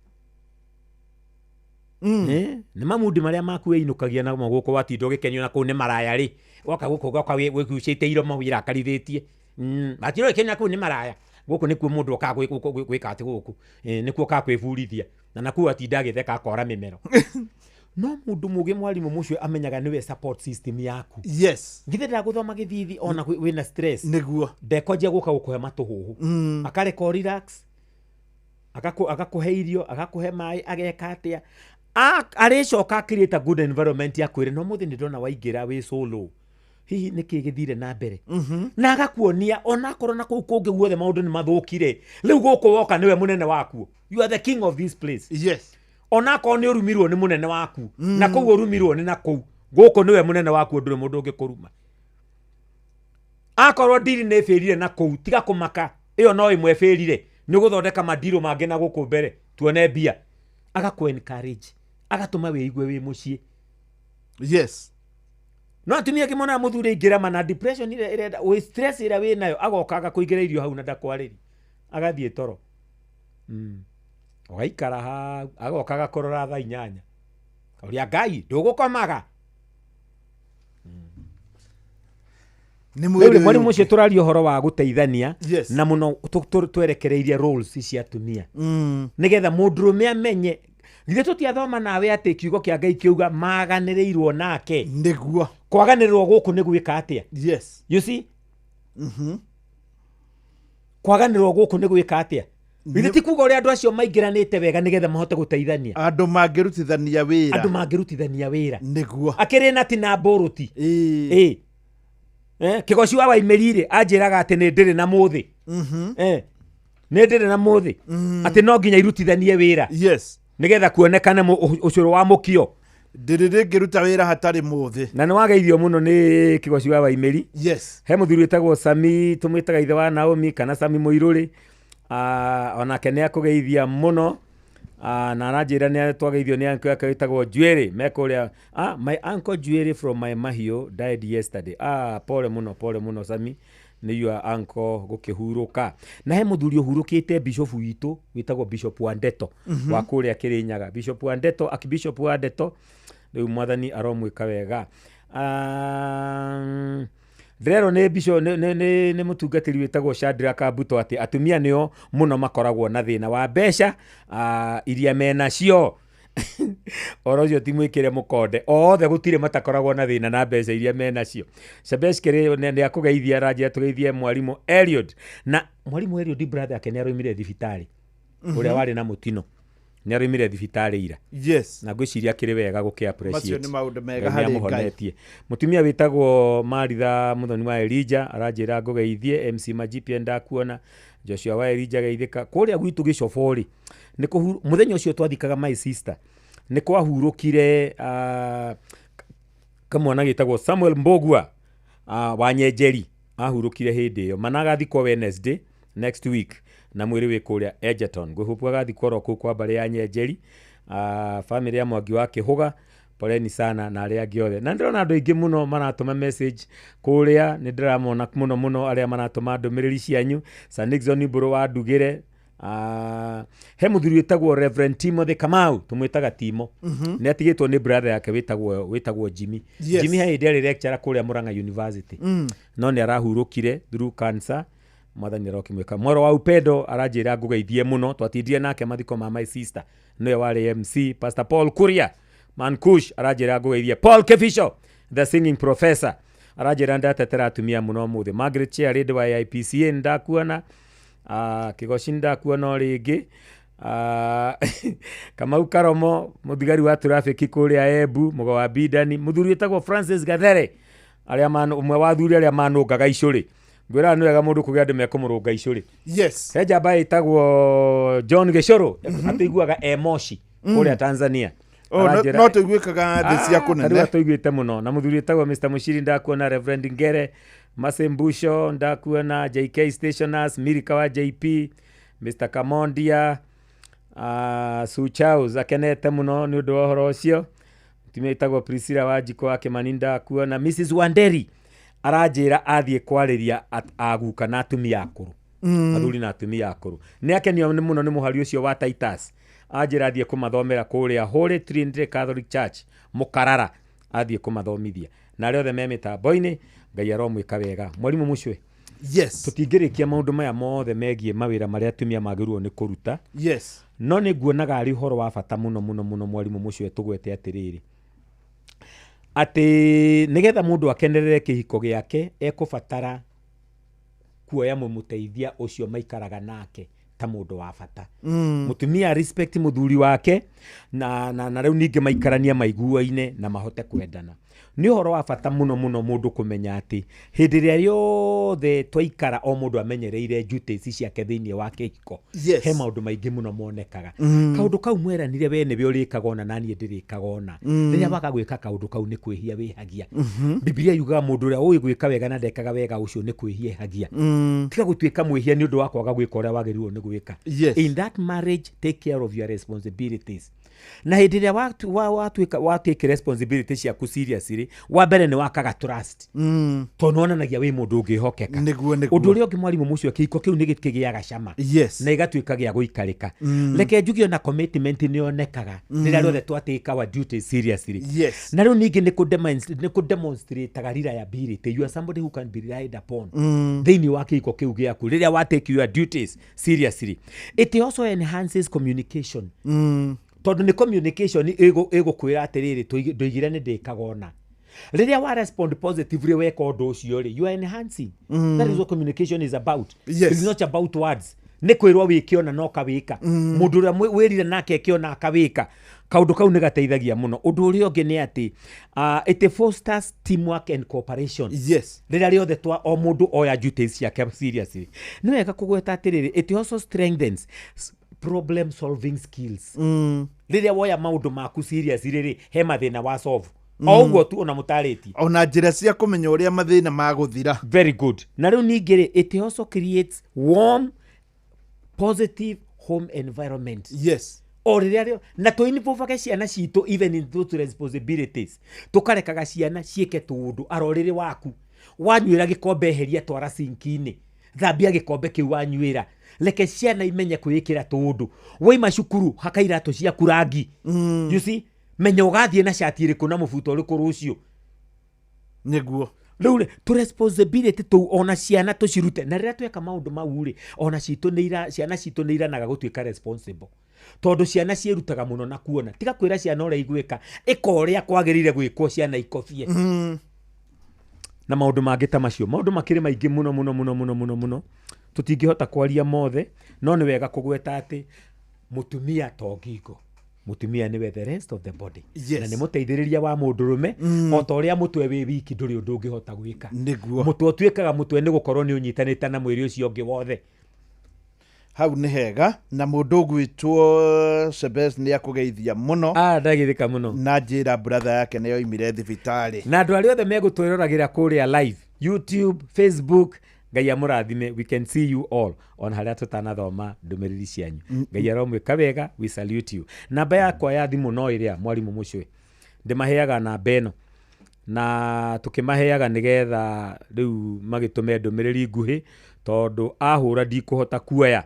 ni mamudi maria maku inukagia na guko watindo gikenyo na kuu ni maraya ri woka guko goka wigucite iro mawira karithitie atiro kenya kuu ni maraya guko ni kuo mundu gwika ati guku ni kuo ka kwibulithia na nakuo atinda agitheka akora mimero no mundu mugi mwarimu mucio amenyaga niwe support system yaku ngithe ndaguthoma githithi ona wina stress niguo ndekonjia guka gukuhe matuhuhu akareka relax agakuhe irio agakuhe mai ageka atia aricoka create a good environment ya kwire no muthi ndona waingira wi solo hihi niki githire na mbere na agakuonia ona korwo na kuu kungi guothe maundu ni mathukire riu guku woka niwe munene waku you are the king of this place ona ko ni urumirwo ni munene waku na kuu urumirwo ni na kuu guku niwe munene waku ndure mundu ungi kuruma akorwo ndiri ni ferire na kuu tiga kumaka iyo no imwe ferire ni guthondeka madiro mangi na guku mbere tuone bia agaku encourage agatuma we igwe we mucie no atumia kimona muthuri ingira mana depression ile we stress ile we nayo agokaga kuigira irio hau na ndakwariri agathie toro ogaikara ha agokaga korora tha 8 uria ngai ndugukomaga ni mwari mucio turario horo wa guteithania na muno twerekereirie roles cia atumia nigetha mundurume amenye githe tutiathoma nawe ati kiugo kia ngai kiuga maganirirwo nake niguo kwaganirirwo guku ni gwika atia you see kwaganirirwo guku ni gwika atia githe ti kuga uri andu acio maingiranite wega nigetha mahote guteithania andu mangirutithania wira niguo akiri na tina boruti kigoci wa waimerire anjiraga ati ni ndiri na muthi ni ndiri na muthi ati no nginya irutithanie wira nigetha kuonekana ucuru wa mukio ndiriri ngiruta wira hatari muthi na ni wageithio muno ni kigoci wa waimeri he muthuri etagwo Sami tumwitaga ithe wa Naomi kana Sami Muiruri onake ni akugeithia muno na anajira ni twageithio ni anko yake etagwo Juere mekuria my uncle Juere from my mahio died yesterday pole muno Sami ni your uncle gukihuruka na he muthuri uhurukite bishop witu witagwo Bishop Wandeto wa kuria Kirinyaga Bishop Wandeto akibishop Wandeto riu mwathani aromwika wega Drero ne bishop ne mutungatiri witagwo Shadrack Kabuto ati atumia nio muno makoragwo na thina wa mbeca iria mena cio orocio timwikire mukonde othe gutire matakoragwo na thina na mbeca iria mena cio Sabeskere ne akugeithia raja tugeithie mwarimu Eliud na mwarimu Eliud brother yake ni aroimire thibitari uria wari na mutino nĩ arũmire thibitarĩ ira yes na ngwĩciria kĩrĩ wega gũkĩ macio appreciate nĩ maũndũ mega harĩ Ngai mũhonetie mũtumia wĩtagwo Maritha Muthoni wa Elija aranjĩra ngũgeithie MC Majipia ndakuona Joshua wa Elija geithĩka kũrĩa gwitũ Gĩcobori nĩ mũthenya ũcio twathikaga my sister nĩ kwahurũkire kamwana gĩtagwo Samuel Mbogua wa Nyenjeri ahurũkire hĩndĩ ĩyo managathikwo Wednesday next week na mwĩrĩ wĩ kũrĩa Egerton ngwĩhopu agathikwo ro kũu kwa mbarĩ ya Nyenjeri family ya Mwangi wa Kĩhũga poleni sana na arĩa angĩ othe na ndĩrona andũ aingĩ mũno maratũma message kũrĩa nĩ ndĩramona mũno arĩa maratũma ndũmĩrĩri cianyu Sir Nixon Mbũrũ wa Ndugĩre he mũthuri wĩtagwo Reverend Timothy Kamau tũmwĩtaga Timo nĩ atigĩtwo nĩ brother yake wĩtagwo Jimmy Jimmy he hĩndĩ arĩ lecturer kũrĩa Murang'a University no nĩ arahurũkire through cancer mwathani arokĩmwĩka mwaro wa Upendo aranjĩra ngũgeithie mũno twatindire nake mathiko ma my sister nĩwe warĩ MC Pastor Paul Kuria Mankush aranjĩra ngũgeithie Paul Kefisho the singing professor aranjĩra ndatetera atumia mũno mũthĩ Margaret Cherry wa IPCA ndakuona Kigoshi ndakuona rĩngĩ Kamau Karomo mũthigari wa traffic kũrĩa Embu Mugo wa Bidani mũthuri wĩtagwo Francis Gathere arĩa ũmwe wa athuri arĩa manũngaga icũrĩ ngwĩra nĩ wega mũndũ kũgĩa andũ mekũmũrũnga icũrĩ yes he njamba ĩtagwo John Gĩcũrũ atũiguaga Emoshi kũrĩa Tanzania no tũiguĩkaga thĩ cia kũnene rĩu tũiguĩte mũno na mũthuri wĩtagwo Mr Mushiri ndakuona Reverend Ngere Masembusho ndakuona JK Stationers Mirika wa JP Mr Kamondia Suchaus akenete mũno nĩ ũndũ wa ũhoro ũcio mũtumia wĩtagwo Priscilla wa Njiko wa Kĩmani ndakuona Mrs Wanderi aranjĩra athiĩ kwarĩria aguka na atumia akũrũ athuri na atumia akũrũ nĩ akenio mũno nĩ mũhari ũcio wa Titus anjĩra athiĩ kũmathomera kũrĩa Holy Trinity Catholic Church Mũkarara athiĩ kũmathomithia na arĩa othe me mĩtambo-inĩ Ngai aromwĩka wega mwarimũ Mucwe yes tũtingĩrĩkia maũndũ maya mothe megiĩ mawĩra marĩa atumia magĩrĩirwo nĩ kũruta yes no nĩ nguonaga arĩ ũhoro wa bata mũno mwarimũ Mucwe tũgwete atĩrĩrĩ atĩ nĩgetha mũndũ akenerere kĩhiko gĩake ekũbatara kuoya mũmũteithia ũcio maikaraga nake ta mũndũ wa bata mũtumia respect mũthuri wake na rĩu ningĩ maikarania maiguaine na mahote kwendana nĩ ũhoro wa bata mũno mũndũ kũmenya atĩ hĩndĩ ĩrĩa yothe twaikara o mũndũ amenyereire duties ciake thĩinĩ wa kĩhiko he maũndũ maingĩ mũno monekaga kaũndũ kau mweranire we nĩwe ũrĩkaga ona naniĩ ndĩrĩkaga ona rĩrĩa waga gwĩka kaũndũ kau nĩ kwĩhia wĩhagia Biblia yugaga mũndũ ũrĩa ũĩ gwĩka wega na ndekaga wega ũcio nĩ kwĩhia ehagia tiga gũtuĩka mwĩhia nĩ ũndũ wa kwaga gwĩka ũrĩa wagĩrĩirwo nĩ gwĩka in that marriage take care of your responsibilities na hĩndĩ ĩrĩa watake responsibility ciaku seriously wa mbere nĩ wakaga trust tondũ wonanagia wĩ mũndũ ũngĩhokeka ũndũ ũrĩa ũngĩ mwarimũ Mucwe kĩhiko kĩu nĩ gĩkĩgĩaga cama na igatuĩka gĩa gũikarĩka reke njuge na commitment nĩ yonekaga rĩrĩa rĩothe twatake our duties seriously na rĩu ningĩ nĩ kũdemonstrataga reliability you are somebody who can be relied upon thĩinĩ wa kĩhiko kĩu gĩaku rĩrĩa watake your duties seriously it also enhances communication tondũ nĩ communication ĩgũkwĩra atĩrĩrĩ ndũigire nĩ ndĩkaga ona rĩrĩa wa respond positively weka ũndũ ũcio rĩ you are enhancing that is what communication is about it is not about words nĩ kwĩrwo wĩke ona no kawĩka mũndũ ũrĩa wĩrire nake eke ona akawĩka kaũndũ kau nĩ gateithagia mũno ũndũ ũrĩa ũngĩ nĩ atĩ it fosters teamwork and cooperation rĩrĩa rĩothe o mũndũ oya duties ciake seriously nĩ wega kũgweta atĩrĩrĩ it also strengthens problem solving skills rĩrĩa woya maũndũ maku serious rĩrĩ he mathĩna wa solve o ũguo tu ona mũtarĩtie ona njĩra cia kũmenya ũrĩa mathĩna magũthira very good na rĩu ningĩ rĩ it also creates warm positive home environment o rĩrĩa na tũinvolve ciana citũ even in those responsibilities tũkarekaga ciana ciĩke tũũndũ arorĩrĩ waku wanyuĩra gĩkombe eheria twara sinki-inĩ thambia gĩkombe kĩu wanyuĩra reke ciana imenye kwĩĩkĩra tũũndũ waima cukuru haka iratũ ciaku rangi you see menya ũgathiĩ na shati ĩrĩkũ na mũbuto ũrĩkũ rũciũ nĩguo rĩu tũ responsibility tũu ona ciana tũcirute na rĩrĩa tweka maũndũ mau rĩ ona ciana citũ nĩ iranaga gũtuĩka responsible tondũ ciana ciĩrutaga mũno na kuona tiga kwĩra ciana ũrĩa igwĩka ĩka ũrĩa kwagĩrĩire gwĩkwo ciana ikobie na maũndũ mangĩ ta macio maũndũ makĩrĩ maingĩ mũno tũtingĩhota kwaria mothe no nĩ wega kũgweta atĩ mutumia togingo mutumia niwe the rest of the body Yes. na ni muteithiriria wa mundurume o ta uria mutwe wi wiki nduri undu ungihota gwika Niguo. mutwe utwikaga mutwe ni gukorwo ni unyitanite na mwiri ucio ungi wothe hau nĩ hega na mũndũ ũgwĩtwo Sebes nĩ akũgeithia mũno ndagithika muno na njĩra brother yake nĩ yoimire thibitarĩ na andu aria othe megutwiroragĩra kuria live YouTube, Facebook, Ngai amurathime. We can see you all on haria tutanathoma ndumiriri cianyu. Ngai aromwika wega. We salute you. Namba yakwa ya thimu no iria mwarimu mucwe ndimaheaga namba eno na tukimaheaga nigetha riu magitume ndumiriri nguhi tondu ahura ndikuhota kuoya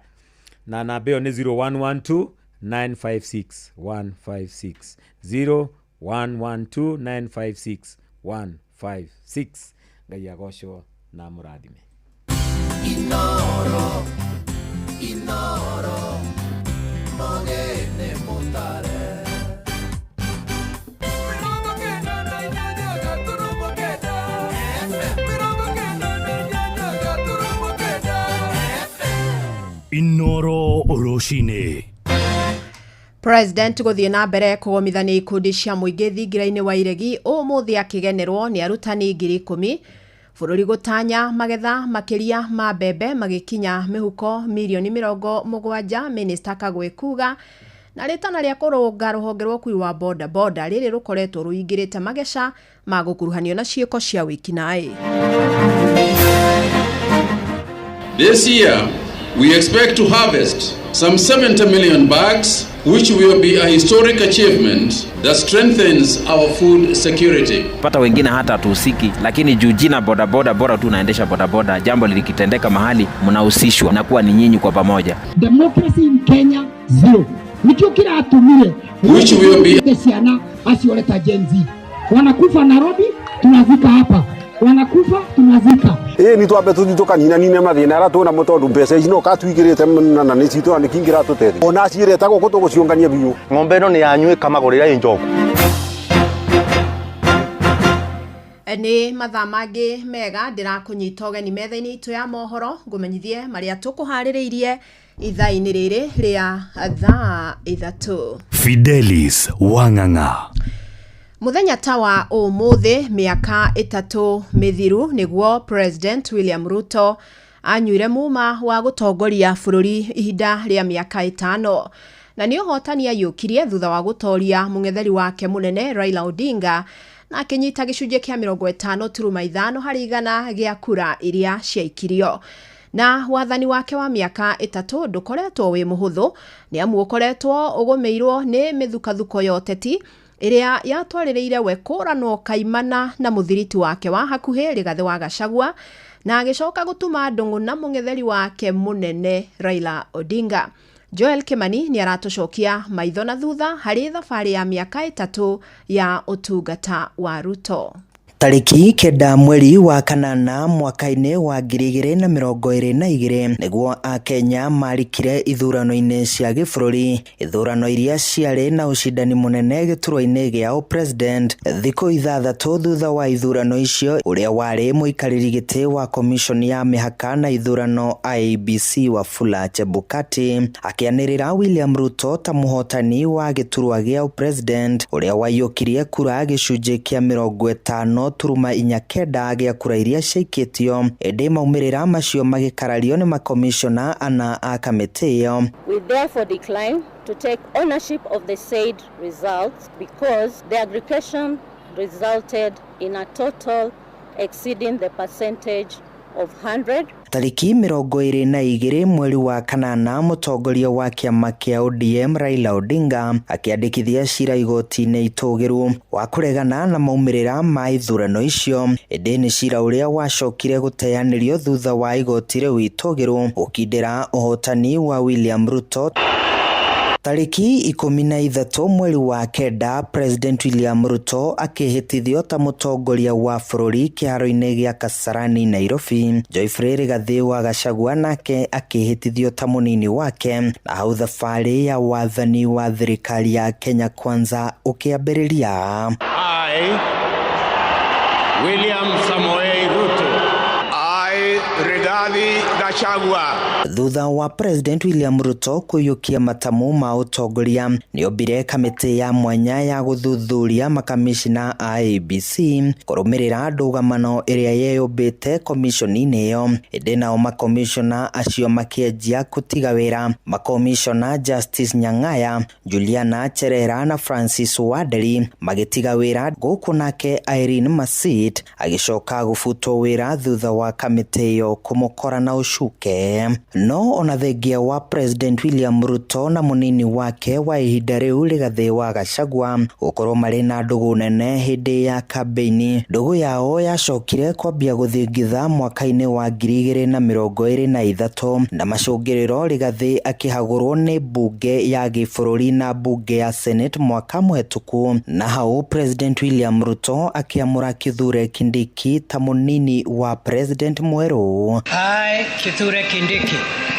na namba ĩyo nĩ 0112 956 156 0112 956 156. Ngai agocwo na mũrathime. Inoro mogene motare Inoro Oroshine. President guthie na mbere kugomithania ikundi cia muingi thingira-ini wa iregi umuthi akigenerwo ni arutani 10,000 bururi gutanya magetha makiria ma mbembe magikinya mihuko milioni 70. Minister Kagwe kuga na ritana ria kurunga ruhonge rwa kui wa boda boda riri rukoretwo ruingirite magesha ma gukuruhanio na ciiko cia wikinai. This year we expect to harvest some 70 million bags, which will be a historic achievement that strengthens our food security. Pata wengine hata tuhusiki, lakini juu jina boda boda bora tu naendesha boda boda, jambo likitendeka mahali mnahusishwa na kuwa ni nyinyi kwa pamoja. Democracy in Kenya zero. Nicho kila atumire which will be siana asioleta Gen Z. Wanakufa Nairobi, tunazika hapa. Wanakufa tunazika. Ni twambe tuthituka nina mathina ara tuna mutondu mbeca ici no katwigirite na ni citu ni kingira tutethi ona ciireta guku tuguciongania biu ng'ombe no ni yanywe kamagurira injoku ni mathaa mangi mega ndirakunyita ugeni metha-ini itu ya mohoro ngumenyithie maria tukuhaririirie ithaa-ini riri ria thaa 3. Fidelis Wang'ang'a. Muthenya tawa umuthi miaka 3 mithiru niguo President William Ruto anyuire muma wa gutongoria bururi ihinda ria miaka 5 na ni uhotani ayukirie thutha wa gutoria mung'etheri wake munene Raila Odinga na akinyita gicunjĩ kia 50.5 harĩ igana gia kura iria ciaikirio. Na wathani wake wa miaka 3 ndukoretwo wi muhuthu ni amu ukoretwo ugumeirwo ni mithukathuko ya ũteti iria yatwarĩrĩire we kũranwo kaimana na muthiriti wake wa hakuhĩ Rigathi wa Gachagua na agicoka gutuma ndung'u na mung'etheri wake munene Raila Odinga. Joel Kimani ni aratucokia maitho na thutha harĩ thabarĩ ya miaka 3 ya utungata wa Ruto. Tariki 9 mweri wa kanana mwaka-ini wa 2022 niguo Akenya marikire ithurano-ini cia gĩbũrũri, ithurano iria ciarĩ na ucindani munene gĩturwa-inĩ gĩa president thikũ 6 thutha wa ithurano icio. Ũrĩa warĩ mũikarĩri gĩtĩ wa commission ya mĩhaka na ithurano IEBC Wafula Chebukati akĩanĩrĩra William Ruto ta mũhotani wa gĩturwa gĩa president ũrĩa waiyũkirie kura gĩcunjĩ kĩa 50 turuma 9 gĩa kura iria ciaikĩtio. Ĩndĩ maumĩrĩra macio magĩkarario nĩ makomishona ana a kamĩtĩ ĩyo. We therefore decline to take ownership of the said results because the aggregation resulted in a total exceeding the percentage of 100. Tariki 22 mweri wa kanana mũtongoria wa kĩama kĩa ODM Raila Odinga akĩandĩkithia cira igoti-inĩ itũgĩru wa kũregana na maumĩrĩra ma ithurano icio. Ĩndĩ nĩ cira ũrĩa wacokire gũteanĩrio thutha wa igoti rĩu itũgĩru gũkindĩra ũhotani wa William Ruto. Tariki 13 mweri wa 9 President William Ruto akĩhĩtithio ta mũtongoria wa bũrũri kĩharo-inĩ gĩa Kasarani Nairobi. Joyfrey Rigathi wa Gachagua nake akĩhĩtithio ta mũnini wake, na hau thabarĩ ya wathani wa thirikari ya Kenya Kwanza ũkĩambĩrĩria. I, William Samoei Ruto, I, Rigathi Rigathi Gachagua. Thutha wa President William Ruto kuyukia matamu ma utongoria niombire kamiti ya mwanya ya guthuthuria makamishina IEBC kurumirira ndugamano iria yeyumbite komishoni-ini iyo. Indi nao makomishona acio makienjia kutiga wira. Makomishona Justice Nyang'aya, Juliana Cherera na Francis Waderi magitiga wira, guku nake Irene Masit agicoka gufutwo wira thutha wa kamiti iyo kumukora na ucuke. No ona thengia wa President William Ruto na munini wake wa ihinda riu Rigathi wa Gachagua gukorwo mari na ndugu nene hindi ya kampeini, ndugu yao yacokire kwambia guthingitha mwaka-ini wa 2023 na macungiriro Rigathi akihagurwo ni bunge ya gibũrũri na bunge ya Senate mwaka muhituku, na hau President William Ruto akiamura Kithure Kindiki ta munini wa President mweru. Kithure Kindiki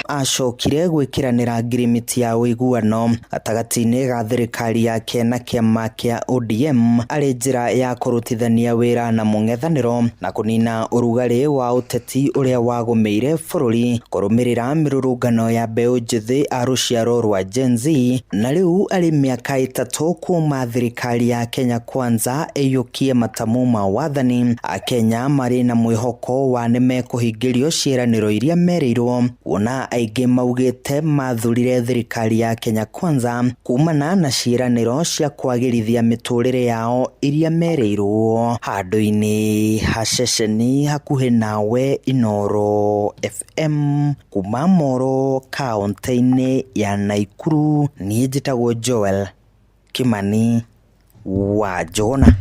acokire gwikiranira ngirimiti ya uiguano gatagati-ini ga thirikari yake na kiama kia ODM ari njira ya kurutithania wira na mung'ethaniro na kunina urugari wa uteti uria wagumeire bũrũri kurumirira mirurungano ya mbeu njithi a ruciaro rwa Gen Z. Na riu ari miaka 3 kuma thirikari ya Kenya Kwanza iyukie matamu ma wathani, Akenya mari na mwihoko wa nimekuhingirio ciiraniro iria merirwo, wona aingi maugite mathurire thirikari ya Kenya Kwanza kumana na ciiraniro cia kwagirithia miturire yao iria merirwo. Handu-ini ha ceceni hakuhi nawe Inoro FM kuma Moro kaunti-ini ya Naikuru, ni njitagwo Joel Kimani wa Jona.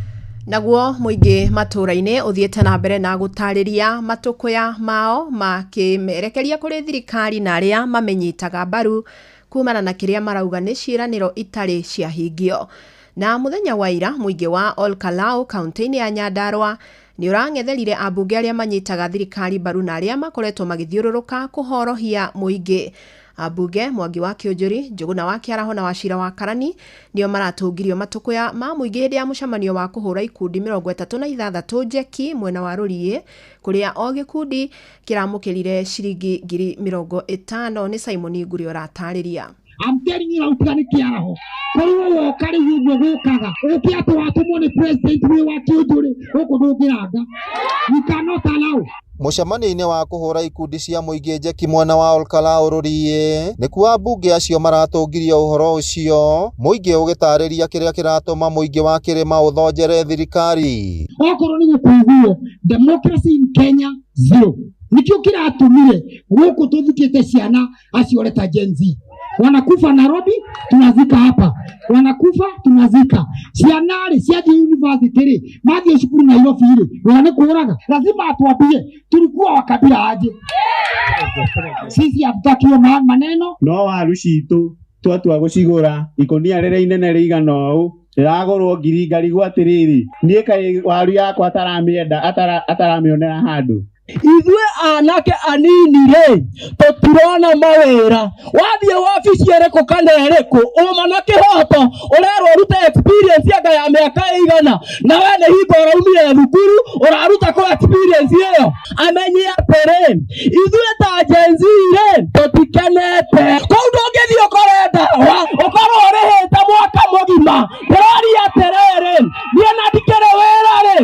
Naguo muingi matura-ini uthiete na mbere na gutariria matukuya mao makimerekeria kuri thirikari na aria mamenyitaga mbaru kumana na kiria marauga ni ciiraniro itari cia hingio. Na muthenya wa ira muingi wa Olkalau kaunti-ini ya Nyandarua ni urang'etherire ambunge aria manyitaga thirikari mbaru na aria makoretwo magithiururuka kuhorohia muingi. Ambunge Mwangi wa Kĩũnjũri, Njuguna wa Kĩaraho na Wachira wa Karani nio maratungirio matukuya ma muingi hindi ya mucemanio wa kuhura ikundi 36 njeki mwena wa Rũriĩ, kuria o gikundi kiramukirire ciringi 50,000 ni Simon Nguri oratariria. I'm telling you out kani Kĩaraho koruo kari yugo gukaga ukiatu watumwo ni president wa Kĩũnjũri huko ndungiranga. You cannot allow. Mucemanio-ini wa kuhura ikundi cia muingi njeki mwena wa Olkalau Rũriĩ nikuo ambunge acio maratungirio uhoro ucio, muingi ugitariria kiria kiratuma muingi wa Kirima uthonjere thirikari. Okorwo ni gukuiguo democracy in Kenya zero. Nikio kiratumire guku tuthikite ciana acio ta Gen Z wanakufa Nairobi, tunazika hapa, wanakufa tunazika. Cianari cia university ri mathie cukuru Nairobi ri wanakuraga, lazima atuambie tulikuwa wakabila aje. Sisi hatutakiwa maneno no waru citu twatua gucigura ikonia rere inene rigana u riragurwo 2,000 gwatiriri nie kai waru yakwa ataramionera handu. Ithue anake anini re tutirona mawira wathie wabici ereko kana ereko uma na kihoto urerwo rute experience yaga ya miaka 100 na we ne hingo raumire thukuru uraruta ko experience iyo amenye atere. Ithue ta Gen Z re tutikenete kondo ngethi ukorenda ukorwo urihita mwaka mugima terori aterere niona dikere wera re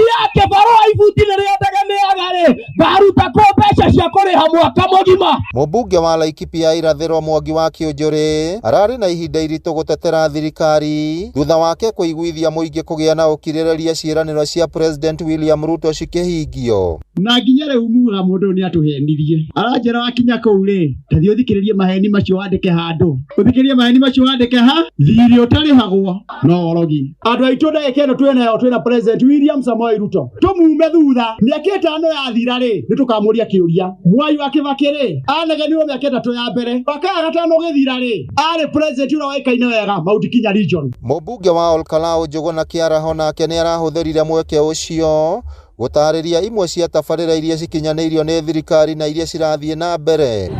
yake barua ifutine re tegemeaga re baruta ko pesha cia kuriha mwaka mugima. Mubunge wa Laikipia irathirwo Mwangi wa Kĩũnjũri arari na ihinda iritu gutetera thirikari thutha wake kuiguithia muingi kugia na ukirireria ciiraniro cia President William Ruto cikihingio. Na nginya riu mura mundu ni atuhenirie aranjera wakinya kuu ri tathi uthikiririe maheni macio wandike handu uthikiririe maheni macio wandike ha thiri utarihagwo no orogi andu aitu ndagikeno twina President William Samoei Ruto tumume thutha miaka 5 yathira ri nitukamuria kiuria Mwai wa Kibaki ri anegenirwo miaka 3 ya mbere wakaya 5 githira ri ari president ura waikaine wega Mount Kenya region. Mubunge wa Olkalau Njuguna Kĩaraho nake ni arahuthirire mweke ucio gutariria imwe cia tabarĩra iria cikinyanĩirio nĩ thirikari na iria cirathie na mbere.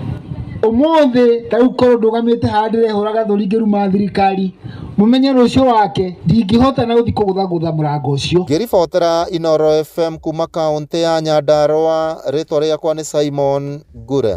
umuthi tau korwo ndugamite handire horaga thori ngiruma thirikari mumenye rucio wake ndingihota na uthi kugutha murango ucio. Ngiribotera Inoro FM kuma kaunti ya Nyandarua, ritwa riakwa ni Simon Gure.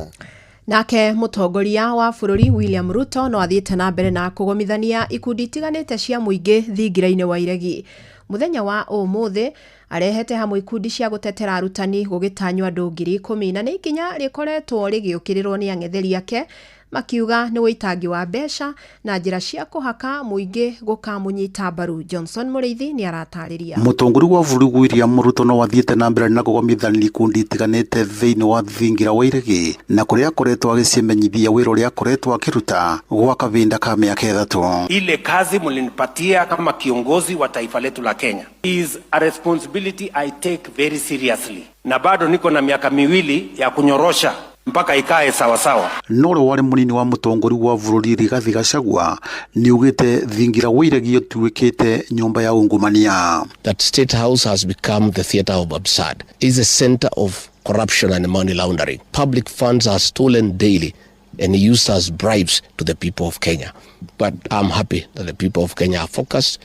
Nake mutongoria wa bururi William Ruto no athiite na mbere na kugomithania ikundi tiganite cia muingi thingira-ini wa iregi. Muthenya wa umuthi arehete hamwe ikundi cia gutetera arutani gugitanywa andu 10,000 na ni ikinya rikoretwo rigiukirirwo ni ang'etheri ake makiuga ni witangi wa mbeca na njira cia kuhaka muingi gukamunyita mbaru. Johnson Mureithi ni aratariria. Mutongoria wa bururi William Ruto no athiite na mbere na kugomithania ikundi tiganite thiini wa thingira wa iregi na kuria akoretwo agicimenyithia wira uria akoretwo akiruta gwa kavinda ka miaka 3. Ile kazi mlinipatia kama kiongozi wa taifa letu la Kenya is a responsibility I take very seriously, na bado niko na miaka 2 ya kunyorosha mpaka ikae sawa sawa. Noro wale munini wa mutongoria wa bururi Rigathi Gachagua ni ugite thingira wa iregi tuwekete nyumba ya ungumania. That State House has become the theater of absurd. Is a center of corruption and money laundering. Public funds are stolen daily and used as bribes to the people of Kenya. But I'm happy that the people of Kenya are focused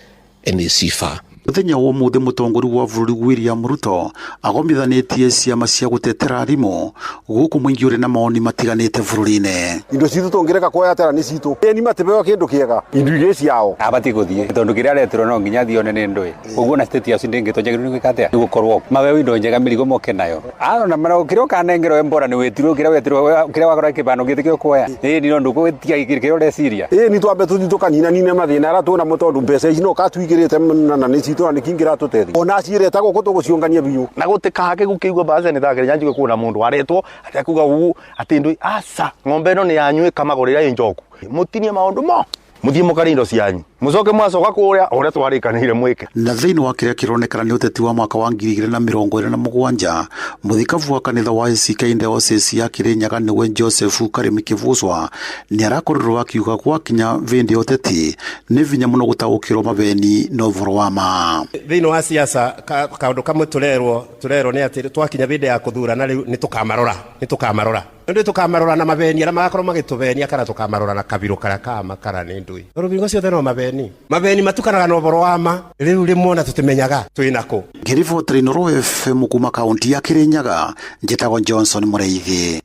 and they see far. Muthenya wa muthe mutongoria wa bururi William Ruto agomithanitie ciama cia gutetera arimu guku mwingi uri na maoni matiganite bururi-ini. Indo citu tongireka kuoya tera ni citu ni matebeo kindu kiega indu ige ciao abati guthie tondu kiria retiro no nginya thione ni ndui uguo na state house ndingi tonjagirwo ni gwikatia ni gukorwo mawe indo njega miligo moke nayo na mara kirio kanengero embora ni wetiro kiria wakora kibano gitikio kuoya ni ndu gwetia kirio reciria ni twambe tukanina nine mathina ara tuna mutondu mbeca ici no katwigirite na ni citu ni kingira tutethi ona cireta guko tuguciungania biu na gutikahake gukigwa baze ni thagire nyanjuke kuona mundu aretwo atakuga uu ati ndu asa ng'ombe no ni yanywe kamagorira injoku mutinie maundu mo muthie mukarindo cianyu mucoke mwacoka kuria uria twarikanire mwike. Na thiini wa kiria kironekana ni uteti wa mwaka wa 2027 muthikavu wa kanitha wa ACK Diocese ya Kirinyaga niwe Joseph Karimi Kivuswa ni arakorirwo akiuga gwakinya vindi uteti ni vinya muno gutaukirwo mabeni no voro wa ma thiini wa siasa kaundu kamwe turerwo ni ati twakinya vindi ya kuthurana riu ni tukamarora ndio tukamarora na mabeni ara magakorwo magitubenia kana tukamarora na kabiru kara kama kara ni ndui rubingo ciothe no mabeni matukanaga no voro wa ma riu rimwe tutimenyaga twinako. Ngiribotera Inoro FM kuma kaunti ya Kirinyaga njitagwo Johnson Mureithi.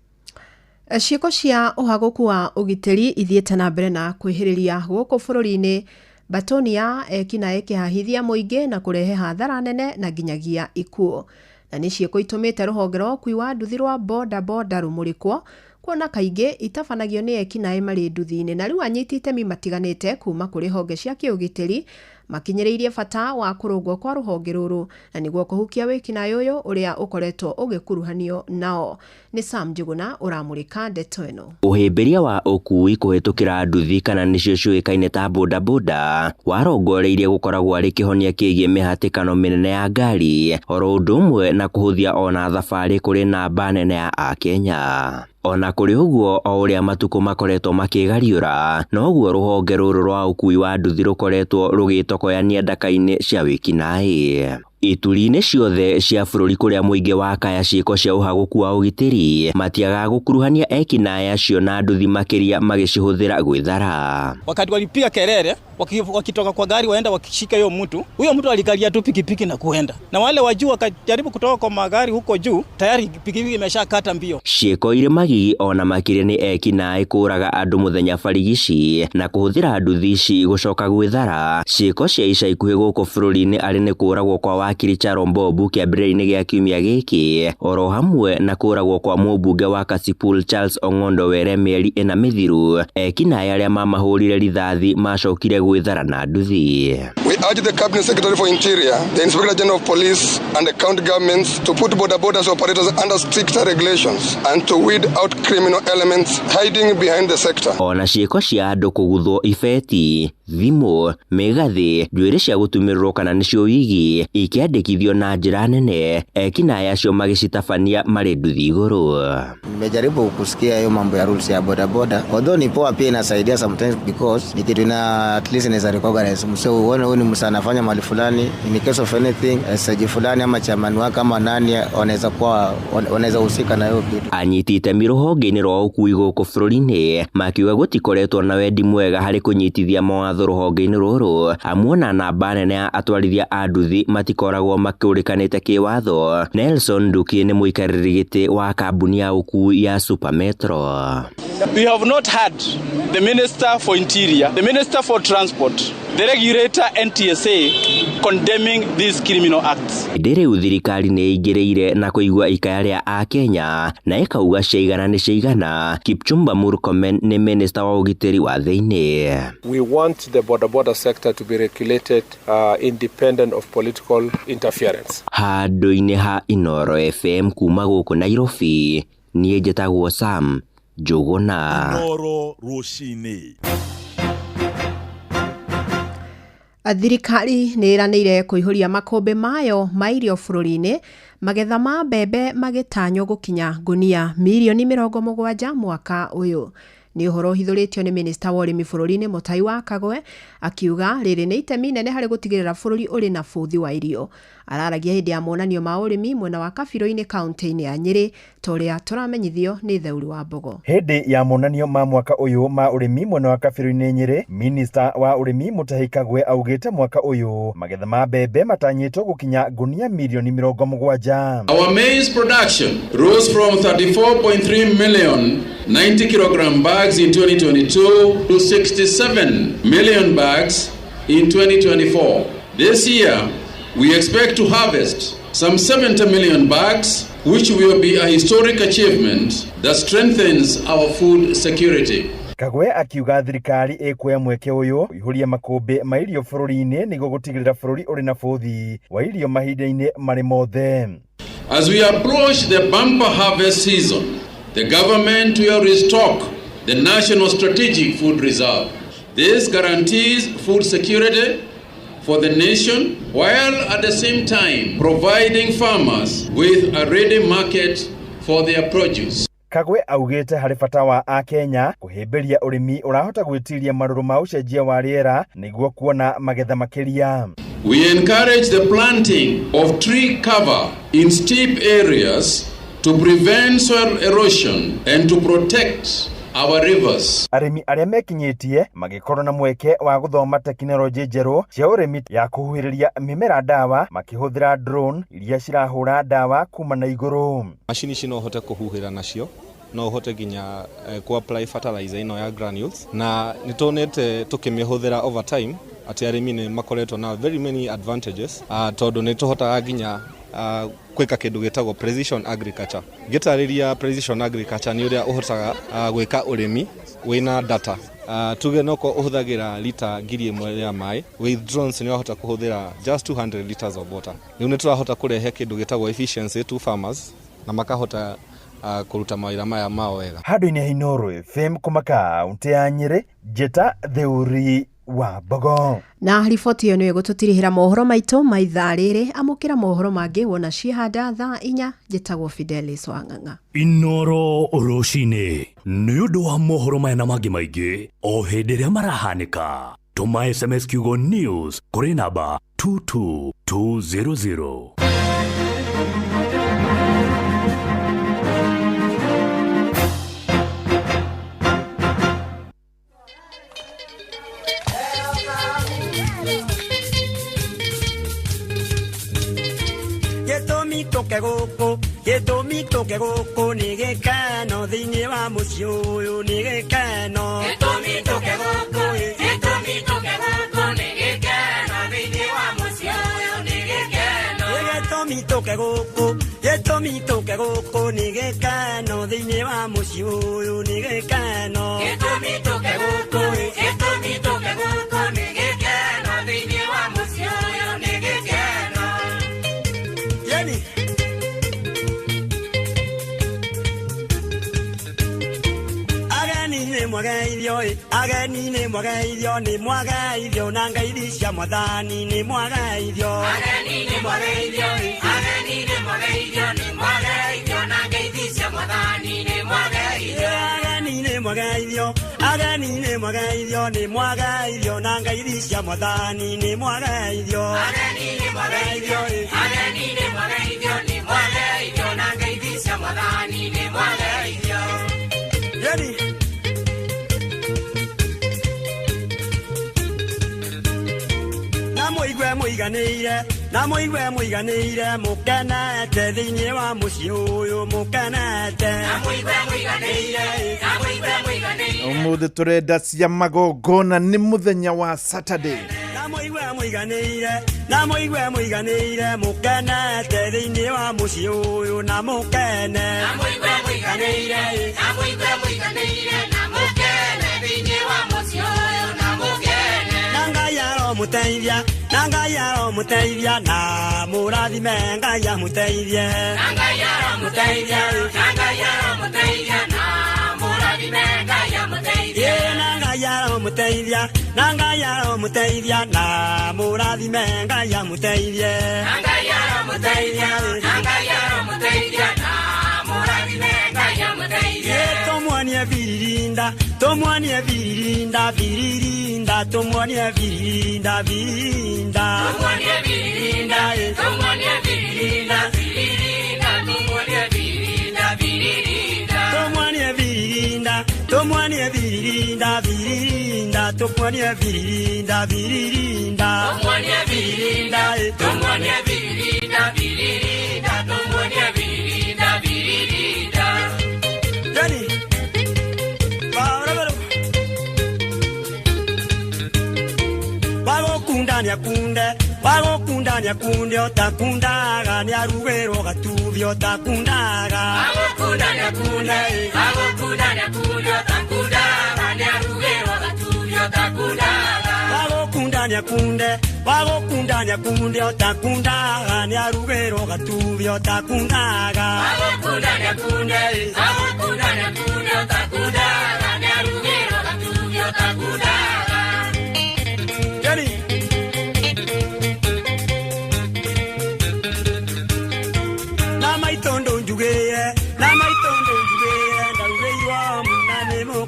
Ciiko cia uhaguku wa ugitiri ithiete na mbere na kwihiriria guku bururi-ini batoni ya ekina ekihahithia muingi na kurehe hathara nene na nginyagia ikuo na ni ciiko itumite ruhonge rwa ukui wa nduthi rwa boda rumurikwo kuona kaingi itabanagio ni ekina mari nduthi-ini na riu anyitite mi matiganite kuma kuri honge cia kiugitiri makinyereirie bata wa kurungwo kwa ruhonge ruru na niguo kuhukia wikina yuyu uria ukoretwo ugikuruhanio nao. Ni Sam Njuguna uramurika ndeto ino. Uhimbiria wa ukui kuhitukira nduthi kana nicio ciuikaine ta boda warongoreirie gukoragwo ari kihonia kigie mihatikano minene ya ngari oro undu umwe na kuhuthia ona thabari kuri namba nene ya Akenya. Ona kuri uguo o uria matuko makoretwo makigariura no guo ruhonge ruru rwa ukui wa nduthi rukoretwo rugitokoyania ndaka-ini cia wikinai. Ituri-ini ciothe cia bururi kuria muingi wa kaya ciiko cia uhaguku wa ugitiri matiaga gukuruhania ekinaĩ acio na nduthi makiria magicihuthira gwithara. Wakati walipiga kelele wakitoka kwa gari waenda wakishika hiyo mtu, huyo mtu alikalia tu pikipiki na kuenda, na wale wajua wakajaribu kutoka kwa magari huko juu, tayari pikipiki imeshakata mbio. Ciiko ire magigi ona makiria ni ekinaĩ kuraga andu muthenya barigici na kuhuthira nduthi ici gucoka gwithara. Ciiko cia ica ikuhi guku bururi-ini ari ni kuragwo kwa wakiri Charon Bobu kiambĩrĩria-inĩ gĩa kiumia gĩkĩ oro hamwe na kũragwo kwa mũmbunge wa Kasipul Charles Ong'ondo were mĩeri 4 mĩthiru ekinaĩ arĩa mamahũrire rithathi macokire gwĩthara na nduthi. We urge the Cabinet Secretary for Interior, the Inspector General of Police and the county governments to put boda operators under stricter regulations and to weed out criminal elements hiding behind the sector. Ona ciiko cia andũ kũguthwo ibeti thimũ, mĩgathĩ, njuĩrĩ cia gũtumĩrĩrwo kana nĩcio wigi ikiandĩkithio na njĩra nene, ekinaĩ acio magĩcitabania marĩ nduthi igũrũ. Nimejaribu kusikia hiyo mambo ya rules ya bodaboda, although ni poa pia inasaidia sometimes because ni kitu na at least inaweza recognize mseo uone huyu ni msana anafanya mali fulani, in case of anything SG fulani ama chairman wake kama nani wanaweza husika na hiyo kitu. Anyiti itemi rũhonge-inĩ rwa ũkui gũkũ bũrũri-inĩ makiuga gũtikoretwo na wendi mwega harĩ kũnyitithia mawatho rũhonge-inĩ rũrũ, amuona namba nene ya atwarithia a nduthi matikoragwo makĩũrĩkanĩte kĩwatho. Nelson Nduki nĩ mũikarĩri gĩtĩ wa kambuni ya ũkui ya Super Metro. We have not had the Minister for Interior, the Minister for Transport, the regulator NTSA condemning these criminal acts. Rĩu thirikari nĩ ingĩrĩire na kũigua ikaya rĩa a Kenya na ĩkauga ciaigana nĩ ciaigana. Kipchumba Murkomen nĩ minister wa ũgitĩri wa thĩinĩ. We want the border sector to be regulated independent of political interference. Handũ-inĩ ha Inoro FM kuma gũkũ Nairobi, niĩ njĩtagwo Sam Njũgũna. Inoro rũcinĩ. Thirikari nĩ ĩranĩire kũihũria makũmbĩ mayo ma irio bũrũri-inĩ, magetha ma mbembe magĩtanywo gũkinya ngunia mirioni 70 mwaka ũyũ. Nĩ ũhoro ũhithũrĩtio nĩ Minister wa ũrĩmi bũrũri-inĩ Mũtai wa Kagwe, akiuga rĩrĩ nĩ itemi nene harĩ gũtigĩrĩra bũrũri ũrĩ na bũthi wa irio. Araragia hĩndĩ ya monanio ma ũrĩmi mwena wa Kabirũ-inĩ kaunti-inĩ ya Nyĩrĩ, torĩa tũramenyithio nĩ Theuri wa Mbogo. Hĩndĩ ya monanio ma mwaka ũyũ ma ũrĩmi mwena wa Kabirũ-inĩ Nyĩrĩ, Minister wa ũrĩmi Mũtai Kagwe augĩte mwaka ũyũ magetha ma mbembe matanyĩtwo gũkinya ngunia mirioni 70. Our maize production rose from 34.3 million 90 kilogram bags in 2022 to 67 million bags in 2024. This year, we expect to harvest some 70 million bags, which will be a historic achievement that strengthens our food security. Kagwe akiuga thirikari ĩkuoya mweke ũyũ ihũrie makũmbĩ ma irio bũrũri-inĩ nĩguo gũtigĩrĩra bũrũri ũrĩ na bũthi wa irio mahinda-inĩ marĩ mothe. As we approach the bumper harvest season, the government will restock the National Strategic Food Reserve. This guarantees food security for the nation, while at the same time providing farmers with a ready market for their produce. Kagwe augĩte harĩ bata wa a Kenya kũhĩmbĩria ũrĩmi ũrahota gwĩtiria marũrũ ma ũcenjia wa rĩera nĩguo kuona magetha makĩria. We encourage the planting of tree cover in steep areas to prevent soil erosion and to protect our rivers. Arĩmi arĩa mekinyĩtie magĩkorwo na mweke wa gũthoma tekinoronjĩ njerũ cia ũrĩmi ya kũhuhĩrĩria mĩmera ndawa makĩhũthĩra drone iria cirahũra ndawa kuma na igũrũ. Macini ici no hote kũhuhĩra nacio, no hote nginya ku-apply fertilizer ino ya granules, na nĩtonete tũkĩmĩhũthĩra over time atĩ arĩmi nĩ makoretwo na very many advantages, tondũ nĩtũhotaga nginya kwĩka kĩndũ gĩtagwo precision agriculture. Gĩtarĩria precision agriculture nĩ ũrĩa ũhotaga gwĩka ũrĩmi wĩna data. Tuge noko ũhũthagĩra lita 1,000 ya maĩ, with drones nĩ wahota kũhũthĩra just 200 liters of water. Rĩu nĩ tũrahota kũrehe kĩndũ gĩtagwo efficiency to farmers na makahota kũruta mawĩra maya mao wega. Handũ-inĩ ha Inoro FM kuma kaunti ya Nyĩrĩ, njĩta Theuri wa Mbogo. Na riboti ĩyo nĩyo gũtũtirihĩra mohoro maitũ ma ithaa rĩrĩ. Amũkĩra mohoro mangĩ wona ciĩhanda thaa 4, njĩtagwo Fidelis Wang'ang'a. Inoro rũcinĩ nĩ ũndũ wa mohoro maya na mangĩ maingĩ o hĩndĩ ĩrĩa marahanĩka. Tũma SMS kiugo news kũrĩ namba 22200. Gĩtũmi tũke gũkũ nĩ gĩkeno thĩinĩ wa mũciĩ ũyũ nĩ gĩkeno. Gĩtũmi tũke gũkũ nĩ gĩkeno thĩinĩ wa mũciĩ ũyũ nĩ gĩkeno. Gĩtũmi tũke gũkũ nĩ gĩkeno thĩinĩ wa mũciĩ ũyũ nĩ gĩkeno. Gĩtũmi tũke gũkũ nĩ gĩkeno thĩinĩ wa mũciĩ ũyũ nĩ gĩkeno. Yani ageni ni mwagaithio ni mwagaithio na ngeithi cia mwathani ni mwagaithio ageni ni mwagaithio ageni ni mwagaithio ni mwagaithio na ngeithi cia mwathani ni mwagaithio ageni ni mwagaithio ageni ni mwagaithio ni mwagaithio na ngeithi cia mwathani ni mwagaithio ageni ni mwagaithio ageni ni mwagaithio ni mwagaithio na ngeithi cia mwathani ni mwagaithio Yeni na muigwe muiganire mukenete thiini wa mucii uyu mukenete na muigwe muiganire umuthi turenda cia magongona ni muthenya wa Saturday na muigwe muiganire mukenete thiini wa mucii uyu na mukene na muigwe muiganire na mukene thiini wa mucii uyu na mukene Nanga yaro muteithia na murathime ngaya muteithie Nanga yaro muteithia na murathime ngaya muteithie Nanga yaro muteithia na murathime ngaya muteithie Nanga yaro muteithia na murathime ngaya muteithie Tomwanie virinda Tomwanie virinda Tomwanie virinda Tomwanie virinda Tomwanie virinda Tomwanie virinda Tomwanie virinda Tomwanie virinda Tomwanie virinda Tomwanie virinda Tomwanie virinda Dani Wagokundania kunde otakundaga ni arugero gatuvi otakundaga Wagokundania kunde otakundaga ni arugero gatuvi otakundaga Wagokundania kunde otakundaga ni arugero gatuvi otakundaga Wagokundania kunde otakundaga ni arugero gatuvi otakundaga Jenny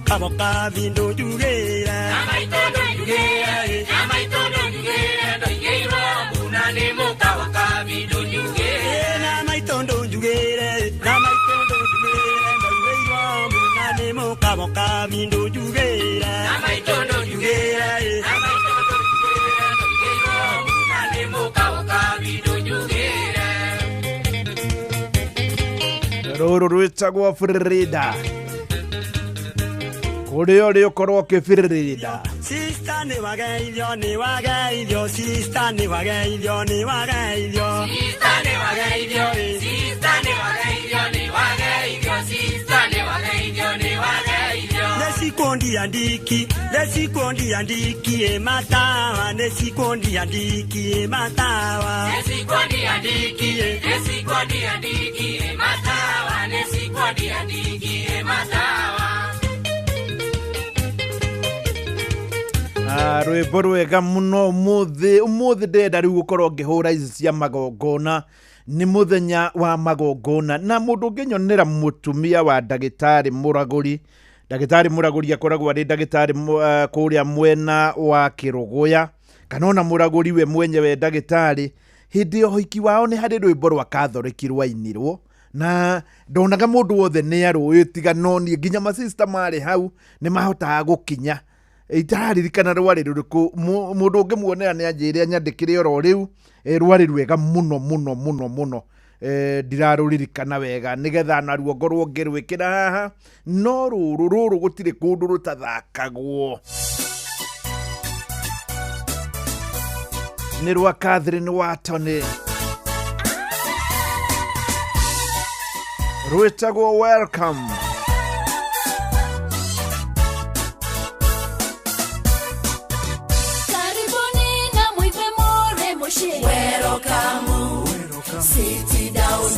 Kaboka vindo jugera Namaitondo jugera ndo yeiro munane mo kaboka vindo jugera Namaitondo jugera ndo yeiro munane mo kaboka vindo jugera Namaitondo jugera ndo yeiro munane mo kaboka vindo jugera Roro rwetagwa Frida Kuri ori ukorwo kifirida Sister ni wagaithio Sister ni wagaithio Nesikondi andiki ematawa Nesikondi andiki ematawa rwimbo rwega muno umuthi ndenda riu gukorwo ngihura ici cia magongona ni muthenya wa magongona na mundu nginyonera mutumia wa ndagitari Muraguri akoragwo ari ndagitari kuria mwena wa Kiruguya kana ona Muraguri we mwenyewe ndagitari hindi ohiki wao ni hari rwimbo rwa Catholic rwainirwo na ndonaga mundu wothe ni arwitiga no ni nginya ma sister mari hau ni mahotaga gukinya itaririkana rwari ruriku mundu ngimuonera ni anjire anyandikire oro riu rwari rwega muno ndiraruririkana wega nigetha na ruo ngorwo ngirwikira haha no ruru gutire kundu rutathakagwo ni rwa Catherine Watoni rwetagwo Welcome Sit down,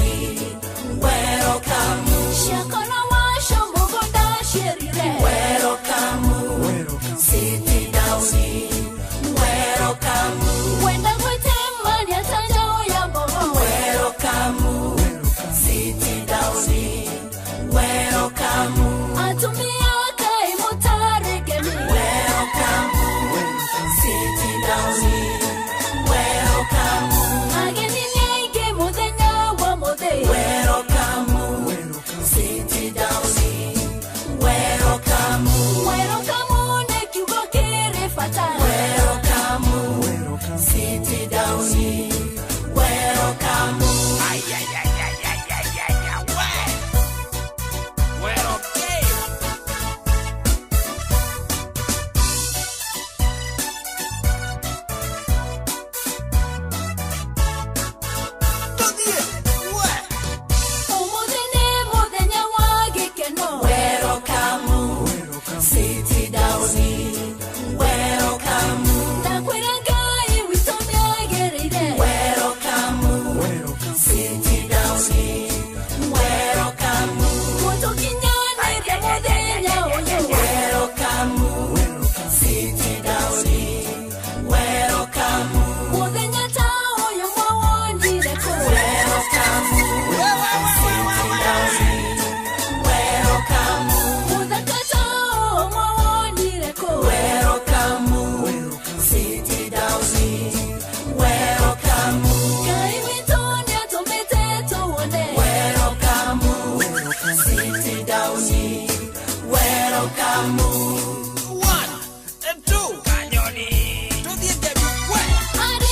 welcome. Shakona wa shombogo da sherire. Welcome. welcome. Kaimitonya tomete tuone, welcome. Sit down, welcome. 1 and 2, kanyoni. To the debut.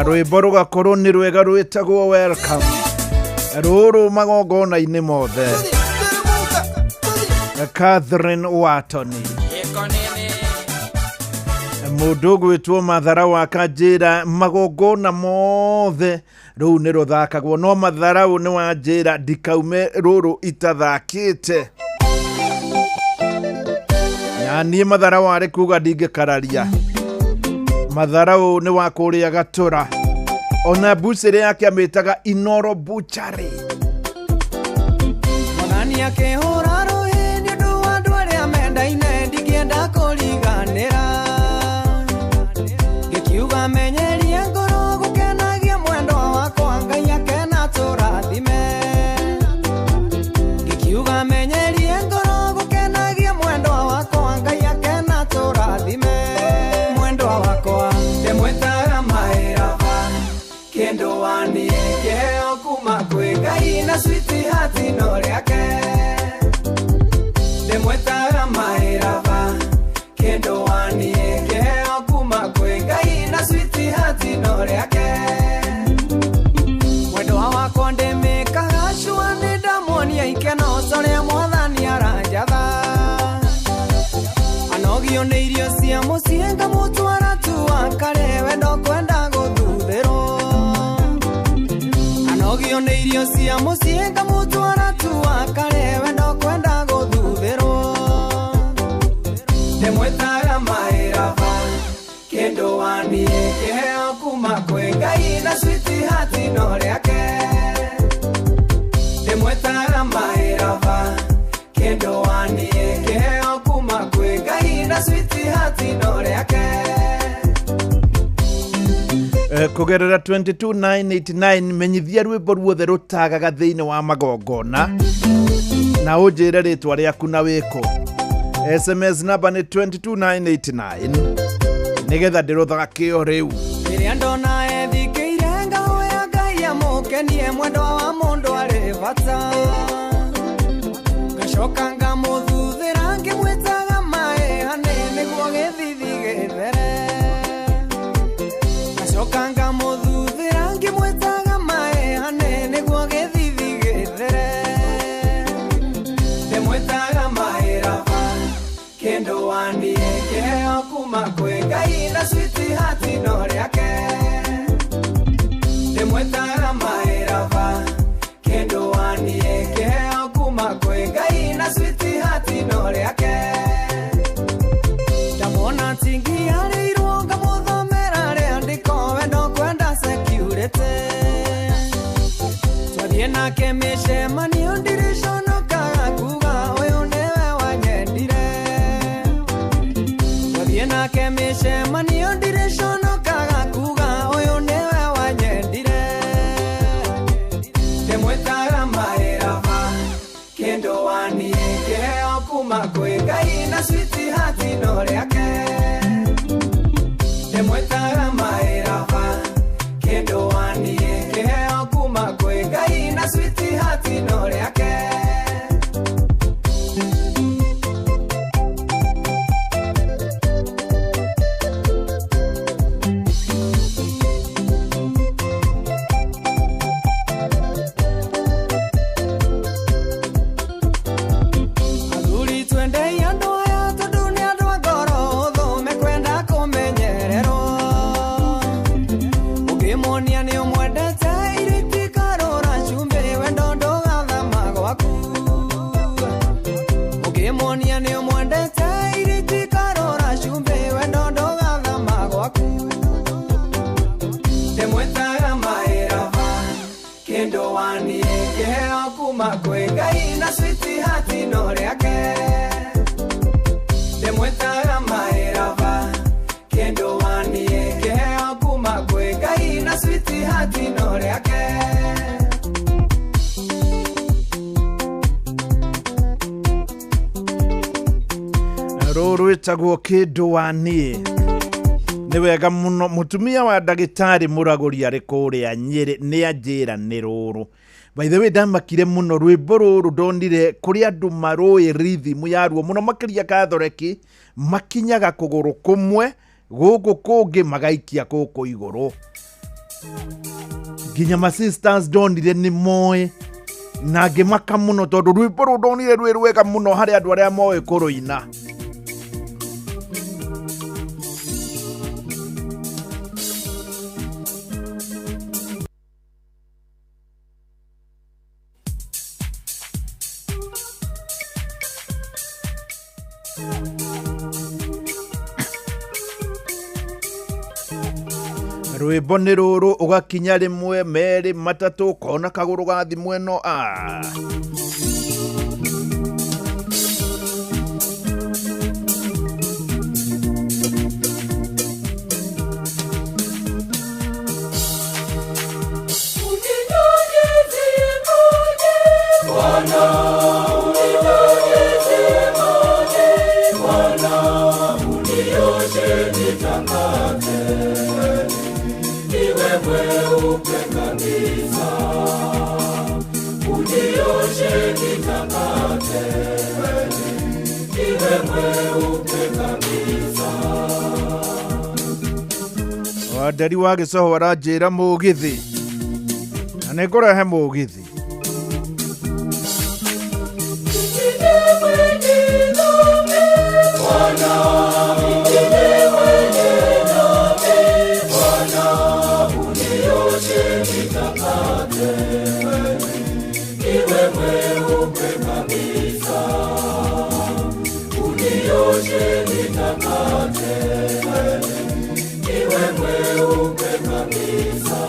rwimbo rugakorwo ni rwega rwitagwo welcome ruru magongona-inĩ mothe. Catherine Watoni mundu gwitwo Matharau akanjira magongona mothe riu ni ruthakagwo, no Matharau ni wanjira ndikaume ruru itathakite. Yani Matharau ari kuga ndingikararia. Matharau ni wa kuria Gatura, ona bucere yake ametaga Inoro Butchery. Mwanani yake hora rohe ni ndu andu aria mendaine ndikienda kuriganira, gikiuga menyerie ngoro gukenagia mwendwa wakwa Ngai akena turathime, gikiuga menyerie ngoro gukenagia mwendwa wakwa Ngai akena turathime, mwendwa wakwa ndemwetaga mairaba kendo waniegeo kuma kwi Ngai na switi hati no riake Anogio nĩ irio cia mũciĩ ngamũtwara tu akare wendo kwenda gũthutherwo. Anogio nĩ irio cia mũciĩ ngamũtwara tu akare wendo kwenda gũthutherwo. Ndĩmwĩtaga Maĩraba kĩndũ waniĩ kĩheo kuma kwĩ Ngai na sweetheart no rĩake. Ndĩmwĩtaga Maĩraba kĩndũ waniĩ kĩheo kuma kwĩ Ngai na sweetheart no rĩake. Kugerera 22989 menyithia rwĩmbo ruothe rũtagaga thĩinĩ wa magongona na ũnjĩre rĩtwa rĩaku na wĩko. SMS number nĩ 22989 nĩgetha ndĩrũthakio rĩu. Rĩrĩa ndona ethikĩire ngahoya Ngai amũkenie mwendwa wa mũndũ arĩ bata. Ngacoka ngamũthuthĩra ngĩmwĩtaga Maĩ hanĩ nĩguo gĩthithi gĩthere. Ngacoka ngamũthuthĩra ngĩmwĩtaga Maĩ hanĩ nĩguo gĩthithi gĩthere. Ndĩmwĩtaga Maĩraba kĩndũ waniĩ kĩheo kuma kwĩ Ngai na sweetheart no rĩake. Ndĩmwĩtaga Maĩraba kĩndũ waniĩ kĩheo kuma kwĩ Ngai na sweetheart no rĩake. Ndamwona tingiarĩirwo ngamũthomera rĩandĩko wendo kwenda security. Twathiĩ nake mĩcemanio ndiriconokaga kuga ũyũ nĩwe wanyendire. Twathiĩ nake mĩcemanio ndiriconokaga kuga ũyũ nĩwe wanyendire. Ndĩmwĩtaga Maĩraba kĩndũ waniĩ kĩheo kuma kwĩ Ngai na sweetheart no rĩake. Ndĩmwĩtaga Maĩraba kĩndũ waniĩ kĩheo kuma kwĩ Ngai na sweetheart no rĩake. Athuri twendei andũ aya tondũ nĩ andũ a ngoro hũthũ mekwenda kũmenyererwo. Ũngĩmuonia nĩ ũmwendete irĩti karũra cumbĩ wendo ndũgathama gwaku. Ũngĩmuonia nĩ ũmwendete irĩti karũra cumbĩ wendo ndũgathama gwaku. Ndĩmwĩtaga Maĩraba kĩndũ waniĩ kĩheo kuma kwĩ Ngai na sweetheart no rĩake. Ndĩmwĩtaga Maĩraba kĩndũ waniĩ kĩheo kuma kwĩ Ngai na sweetheart no rĩake. Rũrũ ĩtagwo kĩndũ waniĩ. Nĩ wega mũno mũtumia wa ndagĩtarĩ mũragũri arĩ kũrĩa Nyĩrĩ nĩ anjĩra nĩ rũrũ. By the way ndamakire mũno rwĩmbo rũrũ ndonire kũrĩ andũ marũĩ rhythm yaruo mũno makĩria Gathoreki makinyaga kũgũrũ kũmwe gũkũ kũngĩ magaikia gũkũ igũrũ. Nginya ma sisters ndonire nĩ moĩ na ngĩmaka mũno tondũ rwĩmbo rũrũ ndonire rwĩ rwega mũno harĩ andũ arĩa moĩ kũrũina. Rwĩmbo nĩ rũrũ ũgakinya rĩmwe merĩ matatũ kona kagũrũ gathi mweno Wanderi wa Gĩcoho aranjĩra mũgithi na nĩ ngũrehe mũgithi. Bwana unioshe nitakate, niwe mweupe kabisa.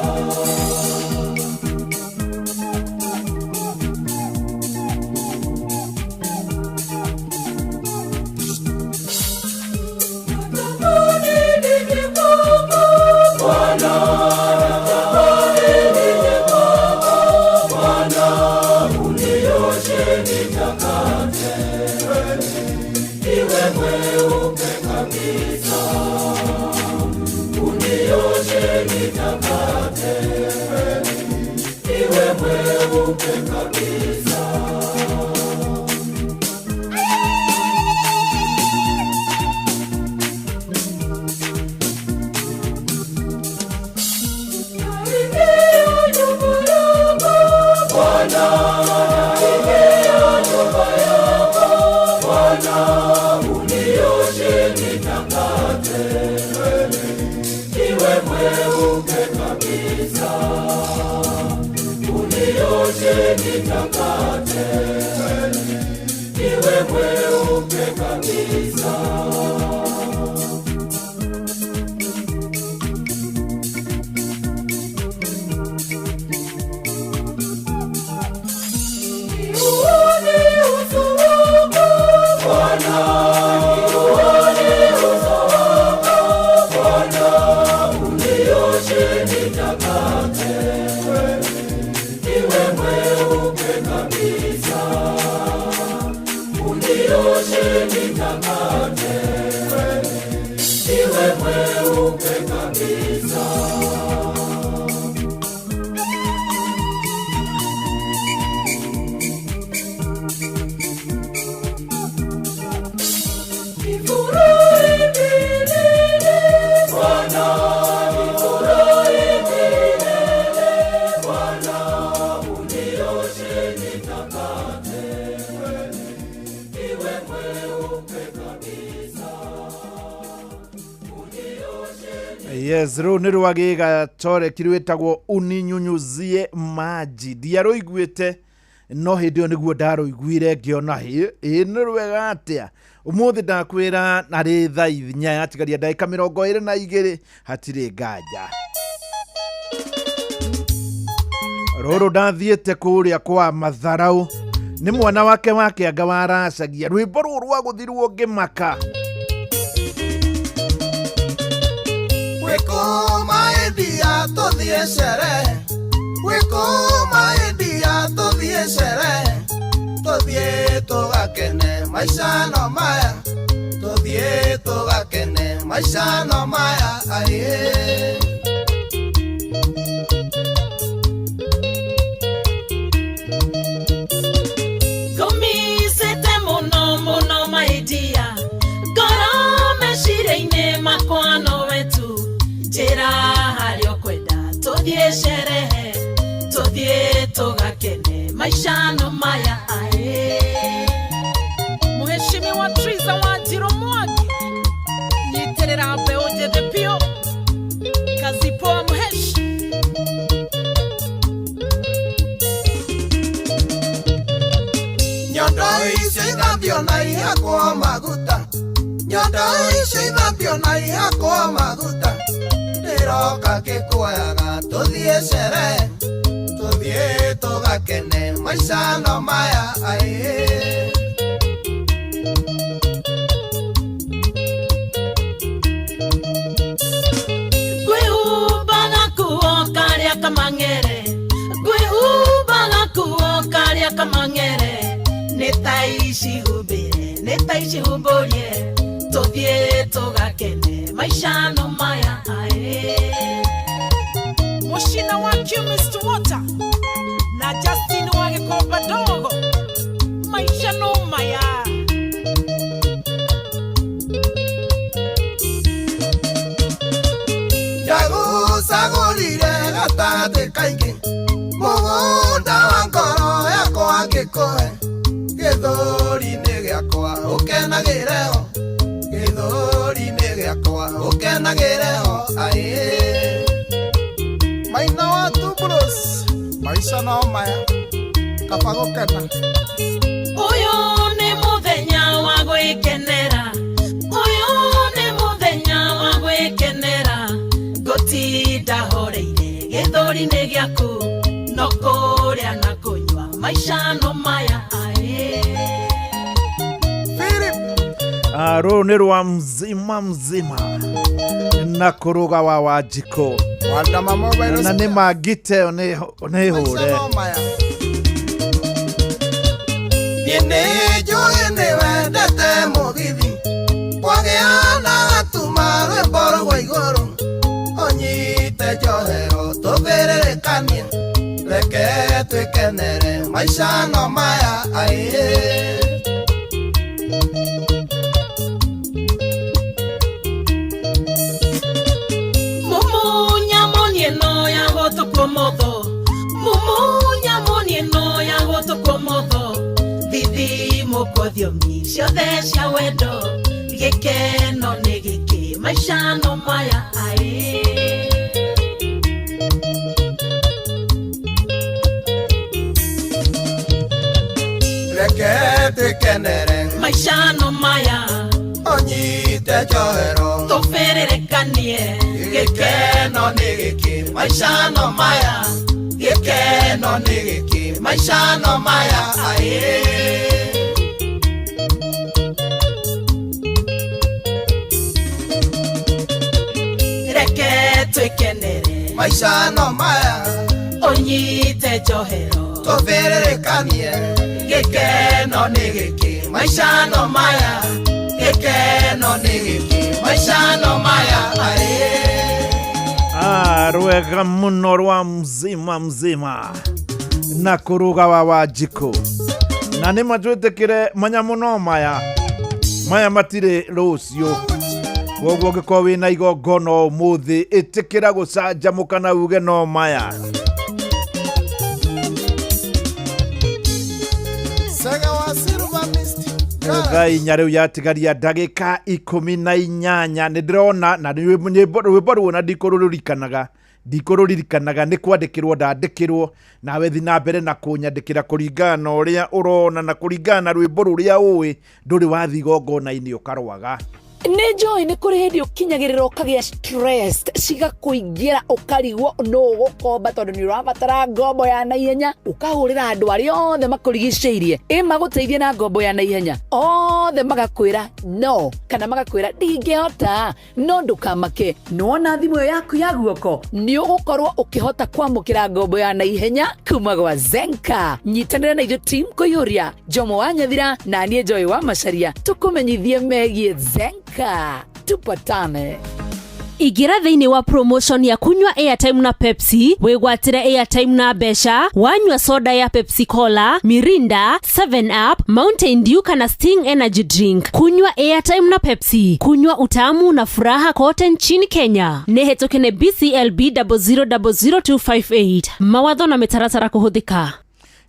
Yes, ru ni rwagiga tore kirwetagwo uninyunyuzie maji diaro igwete no hindi niguo ndaro igwire ngiona hi ni rwega atia umuthi ndakwira nari thaa 4 yatigaria ndagika 22 hatire nganja roro ndathiete kuria kwa Matharau ni mwana wake anga waracagia rwimbo ruru rwa guthirwo ngimaka Wekoma endia tothie sherehe, wekoma endia tothie sherehe, tothie tugakene maisha no maya, tothie tugakene maisha no maya aye. Gomisete mono mono maidia, goro meshire makwano wetu. Jera hario kwenda tothie sherehe, tothie tugakene maisha no maya ae. Mheshimiwa Triza Wanjiru Mwangi nyiterera mbeo njethe pio kazi poa mheshi Nyondo icio ithambio na ihakwo maguta, nyondo icio ithambio na ihakwo maguta, ndiroka ngikuoyaga tuthie sherehe, tuthie tugakene maisha no maya aye. Ngwihubaga kuo karia kamangere, ngwihubaga kuo karia kamangere, nitaici humbire, nitaici humburie, tuthie tugakene maisha no maya ae. Mushina wa Mr. Water na Justin wa Gikomba Dogo maisha no maya. Sagurire gatate kaingi mugunda wa ngoro yakwa ngikoe githuri-ini giakwa ukenagireo, githuri-ini giakwa ukenagireo aye. Maina wa Tubros maisha no maya kaba gukena. Uyu ni muthenya wa gwikenera Rũrũ nĩ rwa mzima mzima na kũrũga wa Wanjikũ na nĩ mangite nĩ hũre Niĩ njũĩ nĩ wendete mũgithi wagĩana gatuma rwĩmbo rwa igũrũ ũnyite njohero tũthĩrĩrĩkanie reke twĩkenere maica no maya Mumunya monieno ya goto komodo Mumunya monieno ya goto komodo Didi mokodio misio desha wedo Gekeno negeke maisha no maya Reke twĩkenere maisha no maya onyite njohero tũbĩrĩrĩkanie gĩkeno nĩ gĩkĩ maisha no maya gĩkeno nĩ gĩkĩ maisha no maya reke twĩkenere maisha no maya onyite njohero tũbĩrĩrĩkanie gĩkeno nĩ gĩkĩ maisha no maya gĩkeno nĩ gĩkĩ maisha no maya rwega mũno rwa mzima mzima na kũrũga wa Wanjikũ na nĩ matwĩtĩkĩre manyamũ no maya matirĩ rũciũ koguo ũngĩkorwo wĩna igongona ũmũthĩ ĩtĩkĩra gũcanjamũka na uge no maya Ngai nyarĩu yatigaria ndagĩka 18 nĩ ndĩrona na rwĩmbo ruona ndikũrũririkanaga nĩ kwandĩkĩrwo ndandĩkĩrwo nawe thi na mbere na kũnyandĩkĩra kũringana na ũrĩa ũrona na kũringana na rwĩmbo rũrĩa ũĩ ndũrĩ wathi igongona-inĩ ũkarwaga nĩ njũĩ nĩ kũrĩ hĩndĩ ũkinyagĩrĩra ũkagĩa stressed cigakũingĩra ũkarigwo no ũgũkomba tondũ nĩ ũrabatara ngombo ya naihenya ũkahũrĩra andũ arĩa othe makũrigicĩirie magũteithie na ngombo ya naihenya othe magakwĩra no kana magakwĩra ndingĩhota no ndũkamake nĩwona thimũ ĩyo yaku ya guoko nĩ ũgũkorwo ũkĩhota kwamũkĩra ngombo ya naihenya kuma gwa Zenka nyitanĩra na ithuĩ team kũiyũria Jomo wa Nyathira na niĩ Joy wa Macharia tũkũmenyithie megiĩ Zenka tupatane Igira thĩinĩ wa promotion ya kunywa airtime na Pepsi wĩgwatĩre airtime na mbeca wanyua soda ya Pepsi Cola, Mirinda, 7 Up, Mountain Dew kana Sting Energy Drink. Kunywa airtime na Pepsi, kunywa utamu na furaha kote nchini Kenya. Nĩhetũkene BCLB 0000258. Mawatho na mĩtaratara kũhũthĩka.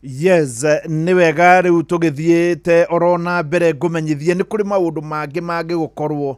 Yes, nĩ wega rĩu tũgĩthiĩte orona mbere ngũmenyithie nĩ kũrĩ maũndũ mangĩ gũkorwo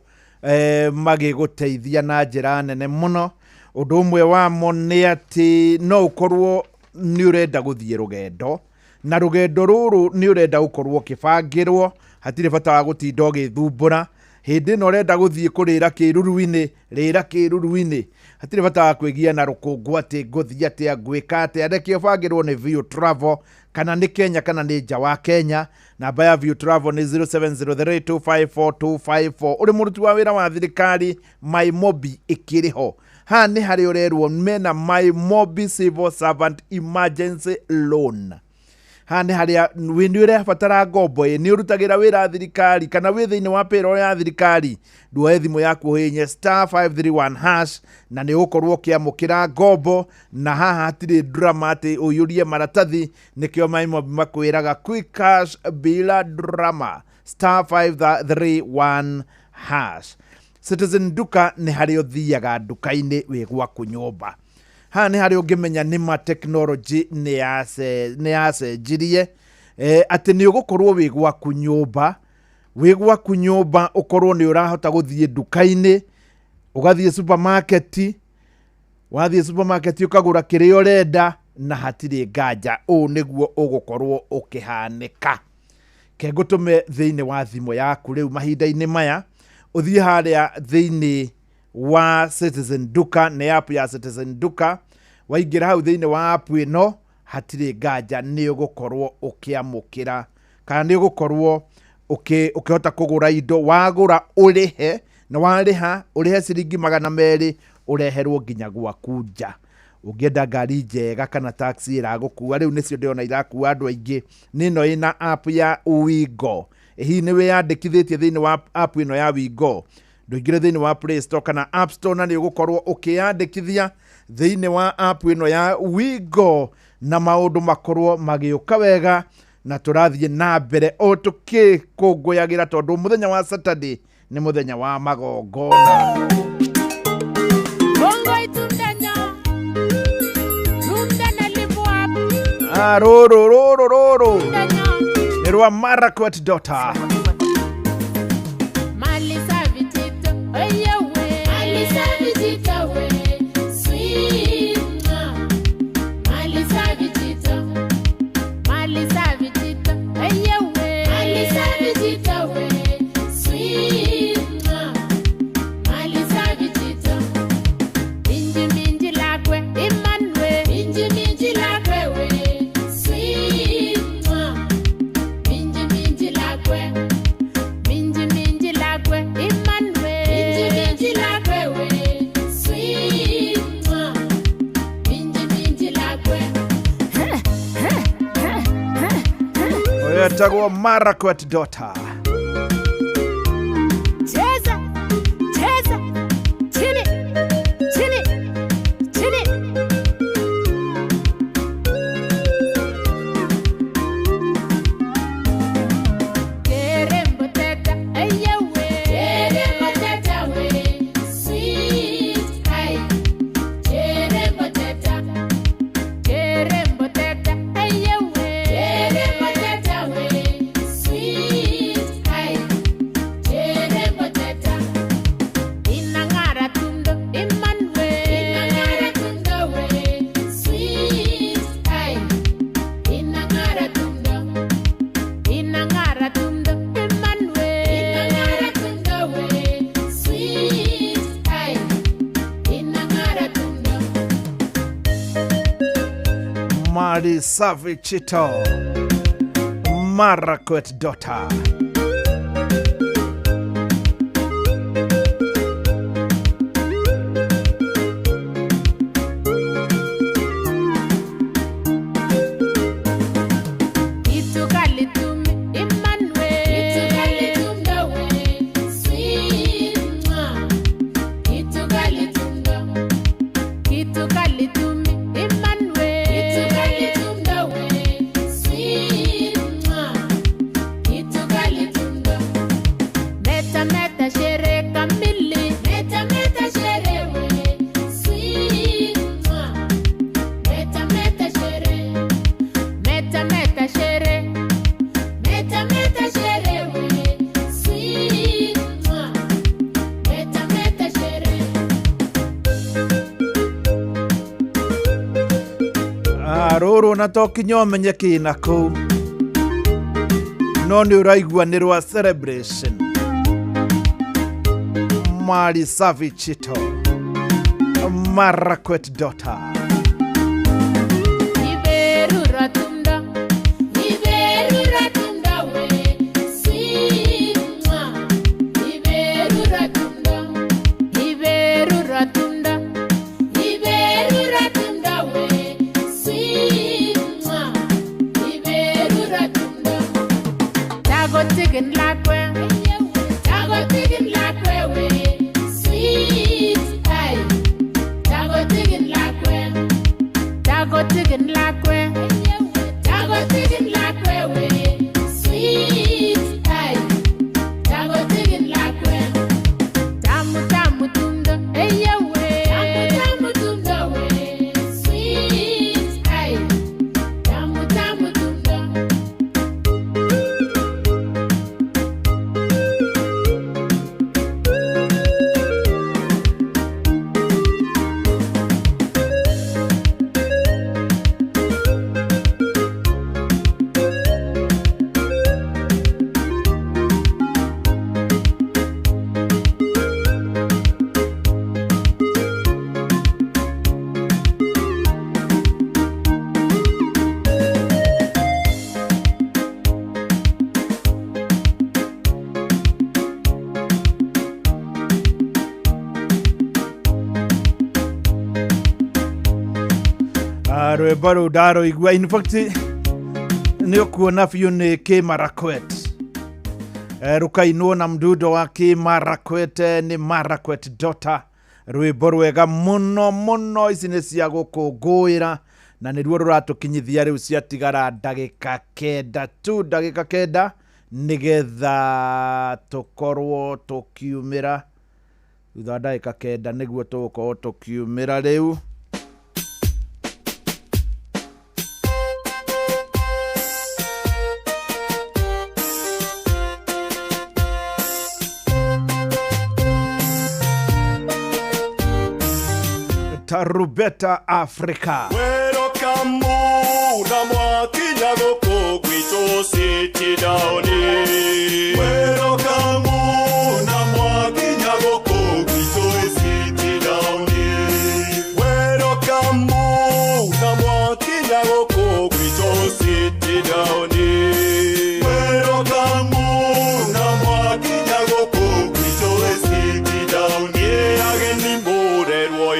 magĩgũteithia na njĩra nene mũno. Ũndũ ũmwe wamo nĩ atĩ no ũkorwo nĩ ũrenda gũthiĩ rũgendo na rũgendo rũrũ nĩ ũrenda gũkorwo ũkĩbangĩrwo hatirĩ bata wa gũtinda ũgĩthumbũra hĩndĩ ĩno ũrenda gũthiĩ kũrĩra kĩruru-inĩ rĩra kĩruru-inĩ hatirĩ bata wa kwĩgia na rũkũngũ atĩ ngũthiĩ atĩa ngwĩka atĩa reke ũbangĩrwo nĩ View Travel kana nĩ Kenya kana nĩ nja wa Kenya. Namba ya View Travel nĩ 0703254254. Ũrĩ mũruti wa wĩra wa thirikari MyMobi ĩkĩrĩho haha nĩ harĩ ũrerwo mena MyMobi Civil Servant Emergency Loan. Haha nĩ harĩa nĩ ũrabatara ngombo nĩ ũrutagĩra wĩra thirikari kana wĩ thĩinĩ wa payroll ya thirikari nduoe thimũ yaku ũhihinye *531# na nĩ ũgũkorwo ũkĩamũkĩra ngombo na haha hatirĩ drama atĩ ũiyũrie maratathi nĩkĩo MyMobi makwĩraga quick cash bila drama *531#. Citizen Duka nĩ harĩ ũthiaga nduka-inĩ wĩ gwaku nyũmba. Haha nĩ harĩ ũngĩmenya nĩma technology nĩ yacenjirie atĩ nĩ ũgũkorwo wĩ gwaku nyũmba ũkorwo nĩ ũrahota gũthiĩ nduka-inĩ ũgathiĩ supermarket ũkagũra kĩrĩa ũrenda na hatirĩ nganja. Ũũ nĩguo ũgũkorwo ũkĩhanĩka. Kengũtũme thĩinĩ wa thimũ yaku rĩu mahinda-inĩ maya ũthiĩ harĩa thĩinĩ wa Citizen Duka nĩ app ya Citizen Duka. Waingĩra hau thĩinĩ wa app ĩno hatirĩ nganja nĩ ũgũkorwo ũkĩamũkĩra kana nĩ ũgũkorwo ukihota kugura indo wagura urihe na wariha urihe ciringi 200 ureherwo nginya gwaku nja. Ungienda ngari njega kana taxi iragukua riu nicio ndiona irakua andu aingi nino ina app ya Wigo. Hii ni wiyandikithitie thiini wa app ino ya Wigo. Nduingire thiini wa Play Store kana App Store na ni ugukorwo ukiyandikithia thiini wa app ino ya Wigo na maundu makorwo magiuka wega na turathie na mbere o tukikunguyagira tondu muthenya wa Saturday ni muthenya wa magongona. Roro ni rwa Marakwet Daughter. Tagwa Marakwet Daughter. Cheza, cheza, chini, chini, chini. Kerembo teta, eyewe. Kerembo teta we, sweet pie. Kerembo teta, kerembo teta, eyewe. Kerembo teta we, sweet pie. Kerembo teta. Inangara tundo, imanwe. Inangara tundo we, sweet pie. Inangara tundo, inangara tundo, imanwe. Inangara tundo we, sweet pie. Inangara tundo. Mali Safi Chito, Marakwet Daughter. Itukali tumi, imanwe. Itukali tundo we, sweet mwa. Itukali tundo, itukali tumi, imanwe. Itukali tundo we, sweet mwa. Itukali tundo. Meta meta shere kamili. Meta meta shere we, sweet mwa. Meta meta shere. Meta meta shere. Meta meta shere we, sweet mwa. Meta meta shere. Roro na tokinyo menye kina ku. No ni uraigua ni rwa Celebration. Mali Safi Chito, Marakwet Daughter. Iberura tunda, iberura tunda we, sweet mwa. Iberura tunda, iberura tunda, iberura tunda we, sweet mwa. Iberura tunda. Tago tiggin lakwe, tago tiggin lakwe we, sweet pie. Tago tiggin lakwe. rwimbo rũu ndarũigua. In fact nĩ ũkuona biũ nĩ Kĩmarakwet, rũkainwo na mdundo wa Kĩmarakwet, nĩ Marakwet Daughter. Rwimbo rwega mũno mũno, ici nĩ cia gũkũngũĩra na nĩruo rũratũkinyithia rĩu ciatigara ndagĩka 9 tu, ndagĩka 9 nĩgetha tũkorwo tũkiumĩra. Thutha ndagĩka 9 nĩguo tũgũkorwo tũkiumĩra rĩu. Tarumbeta Africa. Welcome na mwakinya gũkũ gwitũ City Town. Welcome na mwakinya gũkũ gwitũ City Town. Welcome na mwakinya gũkũ gwitũ City Town. Welcome na mwakinya gũkũ gwitũ City Town. Ageni mũrerwo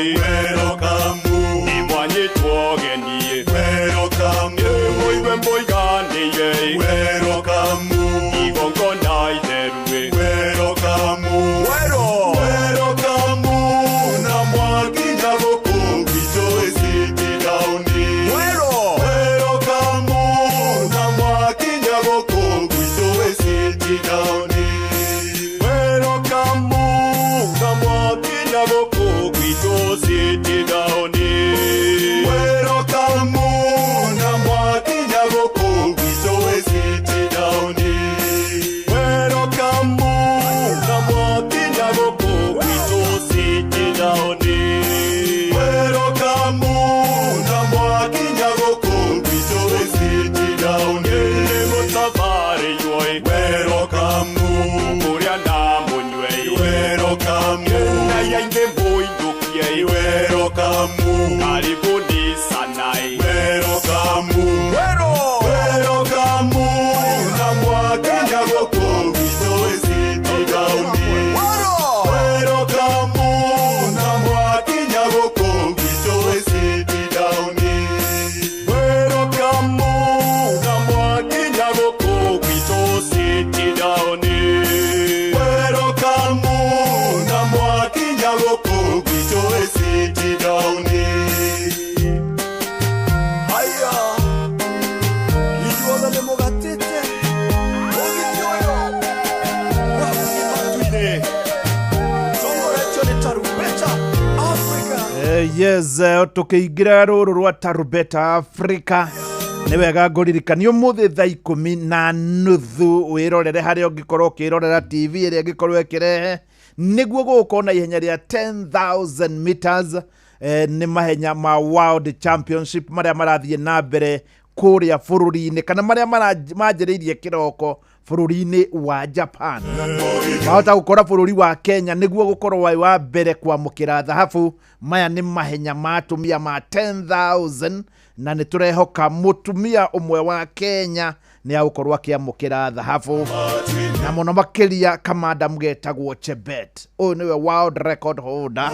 yes, tukiingira rũrũ rwa Tarumbeta Africa. Nĩ wega ngũririkania ũmũthĩ thaa 10:30 wĩrorere harĩa ũngĩkorwo ũkĩrorera TV ĩrĩa ĩngĩkorwo ĩkĩrehe nĩguo gũkorwo na ihenya rĩa 10,000 meters. Nĩ mahenya ma World Championship marĩa marathiĩ na mbere kũrĩa bũrũri-inĩ kana marĩa manjĩrĩirie kĩroko bũrũri-inĩ wa Japan. Mahota gũkora bũrũri wa Kenya nĩguo gũkorwo wa mbere kwamũkĩra thahabu. Maya nĩ mahenya ma atumia ma 10,000 na nĩ tũrehoka mũtumia ũmwe wa Kenya nĩ agũkorwo akĩamũkĩra thahabu, na mũno makĩria kamanda mũgetagwo Chebet. Ũyũ nĩwe world record holder.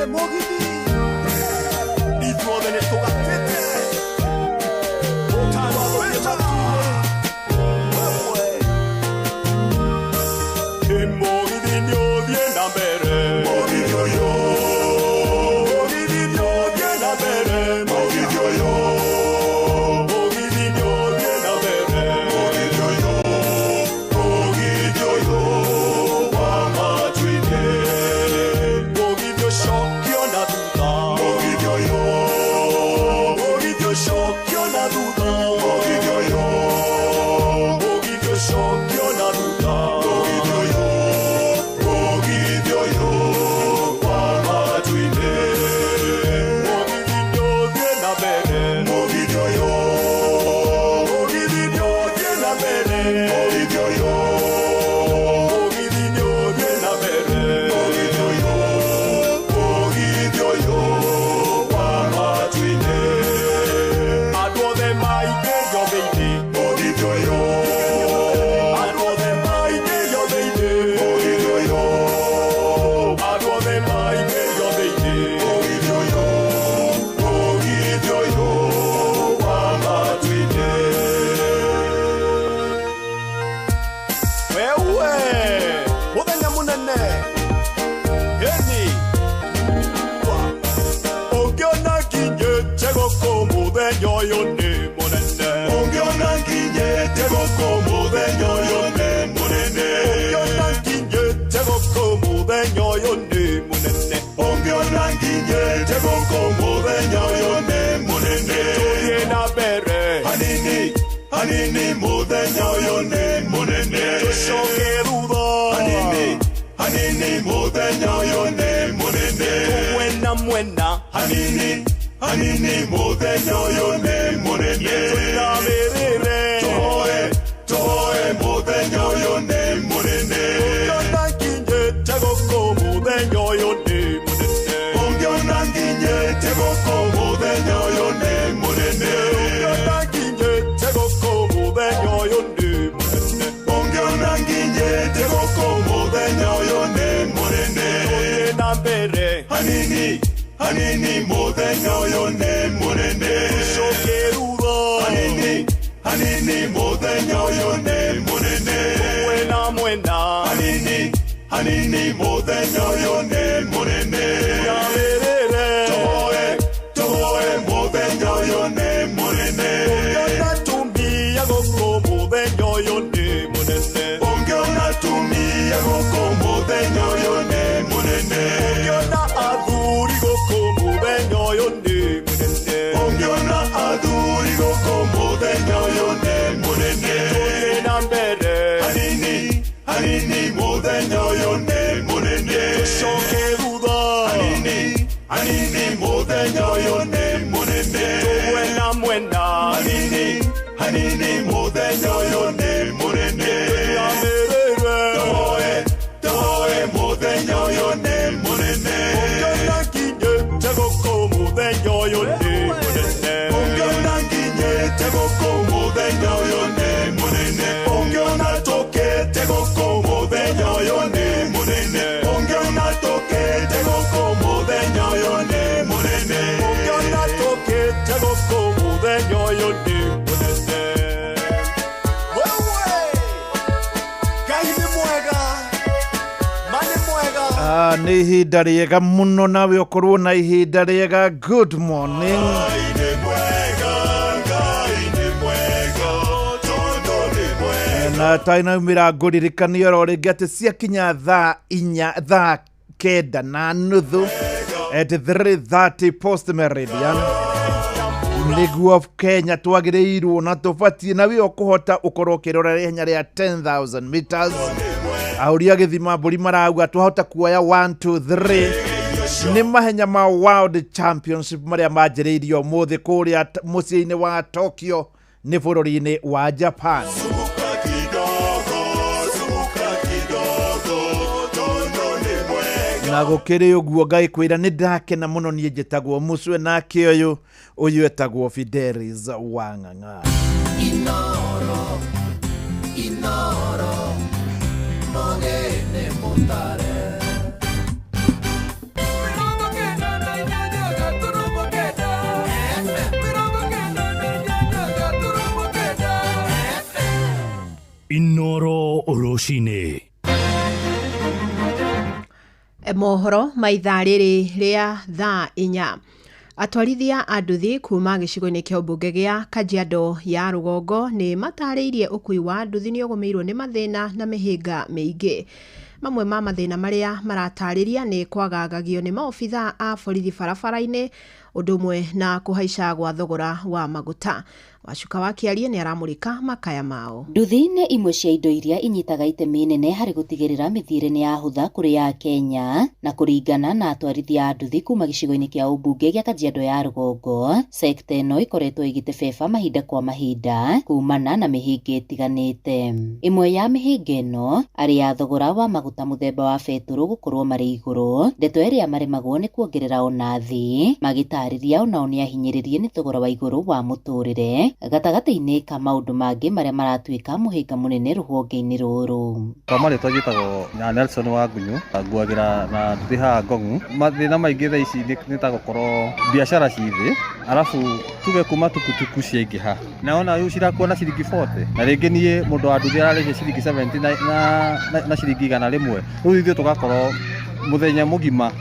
Mogidi mbere mugithi uyu mugithi nĩ ũthiĩ na mbere mugithi uyu mugithi nĩ ũthiĩ na mbere mugithi uyu wa matu-inĩ andũ othe maingĩrio thĩinĩ mugithi uyu andũ othe maingĩrio thĩinĩ mugithi uyu andũ othe maingĩrio thĩinĩ mugithi uyu wa matu-inĩ wewe mũthenya mũnene heni ũngĩona nginyĩte gũkũ mũthenya ũyũ nĩ mũnene ũngĩona nginyĩte gũkũ mũthenya ũyũ nĩ mũnene ũngĩona nginyĩte gũkũ mũthenya ũyũ nĩ mũnene ũngĩona nginyĩte gũkũ mũthenya ũyũ nĩ mũnene tũthiĩ na mbere hanini hanini mũthenya ũyũ nĩ mũnene tũcoke thutha hanini hanini mũthenya ũyũ nĩ mũnene mwena mwena hanini hanini mũthenya ũyũ nĩ mũnene tũinamĩrĩre tũhoe tũhoe mũthenya ũyũ nĩ mũnene ũngĩona nginyĩte gũkũ mũthenya ũyũ nĩ mũnene ũngĩona nginyĩte gũkũ mũthenya ũyũ nĩ mũnene ũngĩona nginyĩte gũkũ mũthenya ũyũ nĩ mũnene ũngĩona nginyĩte gũkũ mũthenya ũyũ nĩ mũnene tũthiĩ na mbere hanini hanini mũthenya ũyũ nĩ mũnene tũcoke thutha hanini hanini mũthenya ũyũ nĩ mũnene mwena mwena hanini hanini mũthenya ũyũ nĩ mũnene tũinamĩrĩre tũhoe tũhoe mũthenya ũyũ nĩ mũnene ũngĩona tumia gũkũ mũthenya ũyũ nĩ mũnene ũngĩona tumia gũkũ mũthenya ũyũ nĩ mũnene ũngĩona athuri gũkũ mũthenya ũyũ nĩ mũnene ũngĩona athuri gũkũ mũthenya ũyũ nĩ mũnene tũthiĩ na mbere hanini hanini mũthenya ũyũ nĩ mũnene tũcoke thutha hanini hanini mũthenya ũyũ nĩ mũnene tũmwena mwena hanini hanini mũthenya ũyũ nĩ mũnene tũinamĩrĩre tũhoe tũhoe mũthenya ũyũ nĩ mũnene ũngĩona nginyĩte gũkũ mũthenya ũyũ nĩ mũnene ũngĩona nginyĩte gũkũ mũthenya ũyũ nĩ mũnene ũngĩona tũkĩte gũkũ mũthenya ũyũ nĩ mũnene ũngĩona tũkĩte gũkũ mũthenya ũyũ nĩ mũnene ũngĩona tũkĩte gũkũ mũthenya ũyũ nĩ mũnene wewe Ngai nĩ mwega mani mwega nĩ ihinda rĩega mũno nawe ũkorwo na ihinda rĩega. Good morning. Na tainaumĩra ngũririkania oro rĩngĩ atĩ ciakinya thaa kenda na nuthu at 3:30 post meridian nĩguo Kenya twagĩrĩirwo na tũbatiĩ nawe ũkũhota ũkorwo ũkĩrora ihenya rĩa 10,000 meters. Ahũria gĩthima mbũri marauga twahota kuoya 1 2 3 nĩ mahenya ma World Championship marĩa manjĩrĩirio ũmũthĩ kũrĩa mũciĩ-inĩ wa Tokyo nĩ bũrũri-inĩ wa Japan. Na gũkĩrĩ ũguo Ngai kwĩra nĩ ndakena mũno niĩ njĩtagwo Mũcwe nake ũyũ etagwo Fidelis Wang'ang'a. Inoro mogene mutare Inoro Oroshine. Mohoro maithaa rĩrĩ rĩa thaa 4. Atwarithia a nduthi kuma gĩcigo-inĩ kĩa ũmbunge gĩa Kajiado ya rũgongo nĩ matarĩirie ũkui wa nduthi nĩ ũgũmĩirwo nĩ mathĩna na mĩhĩnga mĩingĩ. Mamwe ma mathĩna marĩa maratarĩria nĩ kwagagagio nĩ maobithaa a borithi barabara-inĩ, ũndũ ũmwe na kũhaica gwa thogora wa maguta. Wacuka wa Kĩarie nĩ aramũrĩka makaya mao. Nduthi nĩ imwe cia indo iria inyitaga itemi inene harĩ gũtigĩrĩra mĩthiĩre nĩ yahũtha kũrĩ ya Kenya, na kũringana na atwarithia a nduthi kuma gĩcigo-inĩ kĩa ũmbunge gĩa Kajiado ya Rũgongo, sekta ĩno ĩkoretwo ĩgĩtebeba mahinda kwa mahinda kumana na mĩhĩnga ĩtiganĩte. Ĩmwe ya mĩhĩnga ĩno arĩ ya thogora wa maguta mũthemba wa betũrũ gũkorwo marĩ igũrũ, ndeto ĩrĩa maremagwo nĩ kuongerera ona thĩ, magĩtarĩria onao nĩ ahinyĩrĩrie nĩ thogora wa igũrũ wa mũtũrĩre, gatagatĩ-inĩ ka maũndũ mangĩ marĩa maratuĩka mũhĩnga mũnene rũhonge-inĩ rũrũ. Kwa marĩtwa njĩtagwo Nelson Wangunyũ, nguagĩra na nduthi haha Ngong'u. Mathĩna maingĩ thaa ici nĩ ta gũkorwo biacara ci thĩ, arabu tuge kuma tukutuku ciaingĩha, naona rĩu cirakuona ciringi 40, na rĩngĩ niĩ mũndũ wa nduthi ararĩhia ciringi 70 na ciringi 100 rĩmwe. Rĩu ithuĩ tũgakorwo mũthenya mũgima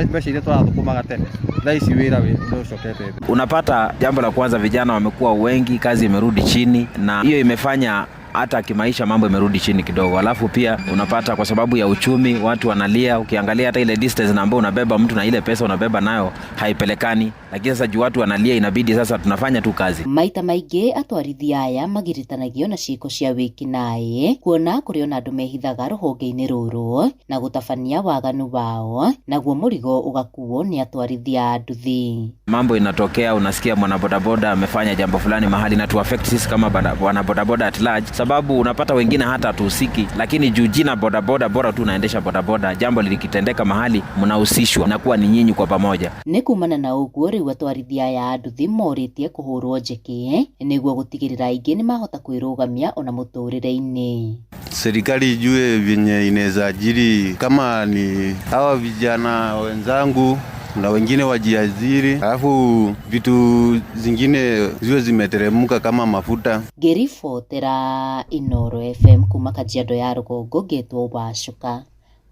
mbeca ile tunathũkũmaga tene, thaa ici wĩra ũcokete. Unapata jambo la kwanza, vijana wamekuwa wengi, kazi imerudi chini, na hiyo imefanya hata kimaisha mambo imerudi chini kidogo. Alafu pia unapata kwa sababu ya uchumi watu wanalia, ukiangalia hata ile distance ambayo unabeba mtu na ile pesa unabeba nayo haipelekani, lakini sasa juu watu wanalia inabidi sasa tunafanya tu kazi. Maita maingĩ atwarithia aya magiritanagio na ciĩko cia wĩkinaĩ, kuona kũrĩ ona andũ mehithaga rũhonge-inĩ rũrũ na gũtabania waganu wao, naguo mũrigo ũgakuo nĩ atwarithia a nduthi. Mambo inatokea, unasikia mwanabodaboda amefanya jambo fulani mahali na tu affect sisi kama wanabodaboda at large, sababu unapata wengine hata hatusiki, lakini juu jina bodaboda bora tu unaendesha bodaboda, jambo likitendeka mahali mnahusishwa na kuwa ni nyinyi kwa pamoja. Nĩ kumana na ũguo rĩu atwarithia aya a nduthi morĩtie kũhũrwo njeki nĩguo gũtigĩrĩra aingĩ nĩ mahota kwĩrũgamia ona mũtũrĩre-inĩ. Serikali ijue venye inaweza ajiri kama ni hawa vijana wenzangu na wengine wajiajiri, alafu vitu zingine ziwe zimeteremka kama mafuta. Ngĩribotera Inooro FM kuma Kajiado ya Rũgongo, ngĩtwo Wacuka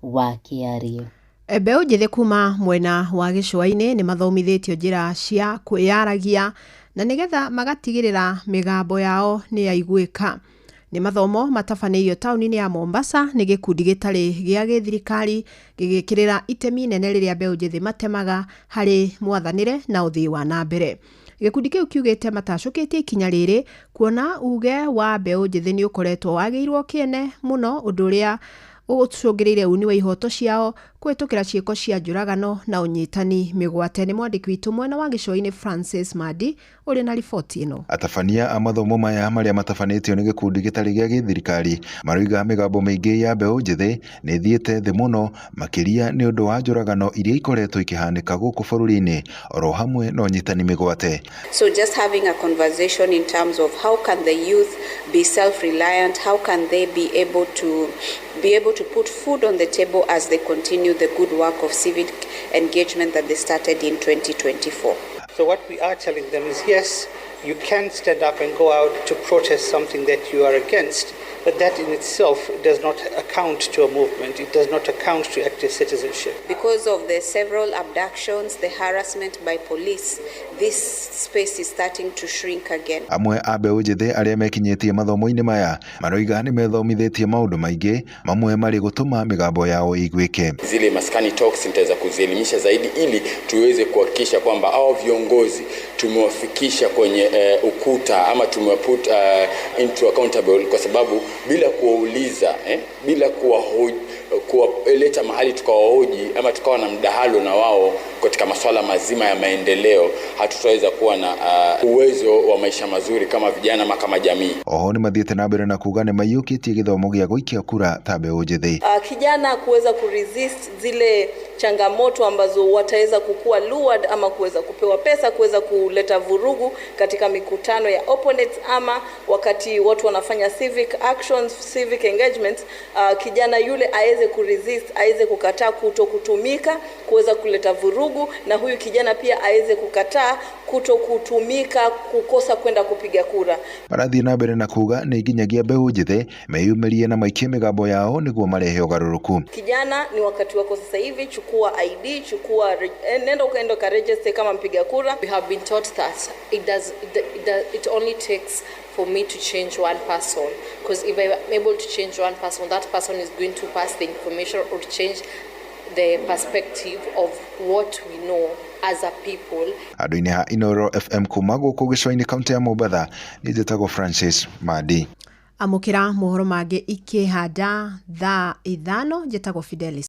wa Kĩarie. Mbeũ njĩthĩ kuma mwena wa gĩcũa-inĩ nĩ mathomithĩtio njĩra cia kwĩyaragia na nĩgetha magatigĩrĩra mĩgambo yao nĩ yaiguĩka. Nĩ mathomo matabanĩirio taũni-inĩ ya Mombasa nĩ gĩkundi gĩtarĩ gĩa gĩthirikari gĩgĩkĩrĩra itemi inene rĩrĩa mbeũ njĩthĩ matemaga harĩ mwathanĩre na ũthii wa na mbere. Gĩkundi kĩu kiugĩte matacũkĩtie ikinya rĩrĩ kuona uge wa mbeũ njĩthĩ nĩ ũkoretwo wagĩirwo kĩene mũno, ũndũ ũrĩa ũcũngĩrĩire uni wa ihoto ciao kũhĩtũkĩra ciĩko cia njũragano na ũnyitani mĩgwate. Nĩ mwandĩki witũ mwena wa gĩcũa-inĩ Francis Madi ũrĩ na riboti ĩno. Atabania a mathomo maya marĩa matabanĩtio nĩ gĩkundi gĩtarĩ gĩa gĩthirikari maroiga mĩgambo mĩingĩ ya mbeũ njĩthĩ nĩ thiĩte thĩ mũno, makĩria nĩ ũndũ wa njũragano iria ikoretwo ikĩhanĩka gũkũ bũrũri-inĩ, oro hamwe na ũnyitani mĩgwate. So just having a conversation in terms of how can the youth be self-reliant, how can they be able to put food on the table as they continue the good work of civic engagement that they started in 2024. So what we are telling them is, yes, you can stand up and go out to protest something that you are against, but that in itself does not account to a movement. It does not account to active citizenship. Because of the several abductions, the harassment by police, this space is starting to shrink again. Amwe a mbeũ njĩthĩ arĩa mekinyĩtie mathomo-inĩ maya maroiga nĩ methomithĩtie maũndũ maingĩ, mamwe marĩ gũtũma mĩgambo yao iguĩke. Zile maskani talks nitaweza kuzielimisha zaidi ili tuweze kuhakikisha kwamba hao viongozi tumewafikisha kwenye ukuta ama tumewaput into accountable, kwa sababu bila kuwauliza bila kuwaleta mahali tukawahoji ama tukawa na mdahalo na wao katika masuala mazima ya maendeleo, hatutaweza kuwa na uwezo wa maisha mazuri kama vijana ama kama jamii. Oho nĩ mathiĩte na mbere na kuga nĩ maiyũkĩtie gĩthomo gĩa gũikia kura ta mbeũ njĩthĩ. Kijana kuweza kuresist zile changamoto ambazo wataweza kukua lured ama kuweza kupewa pesa kuweza kuleta vurugu katika mikutano ya opponents ama wakati watu wanafanya civic actions, civic engagements. Kijana yule aweze kuresist, aweze kukataa kutokutumika kuweza kuleta vurugu, na huyu kijana pia aweze kukataa kutokutumika kukosa kwenda kupiga kura. Marathiĩ na mbere na kuga nĩ nginyagia mbeũ njĩthĩ meyumĩrie na maikie mĩgambo yao nĩguo marehe ũgarũrũku. Kijana, ni wakati wako sasa hivi, chukua ID, nenda ukaenda ka register kama mpiga kura. We have been taught that it only takes for me to change one person, because if I'm able to change one person, that person is going to pass the information or change the perspective of what we know as a people. Andũ-inĩ ha Inoro FM kuma gũkũ gĩcũa-inĩ kaunti ya Mombatha, nĩ njĩtagwo Francis Madi. Amũkĩra mohoro mangĩ ikĩhanda thaa 5 njĩtagwo Fidelis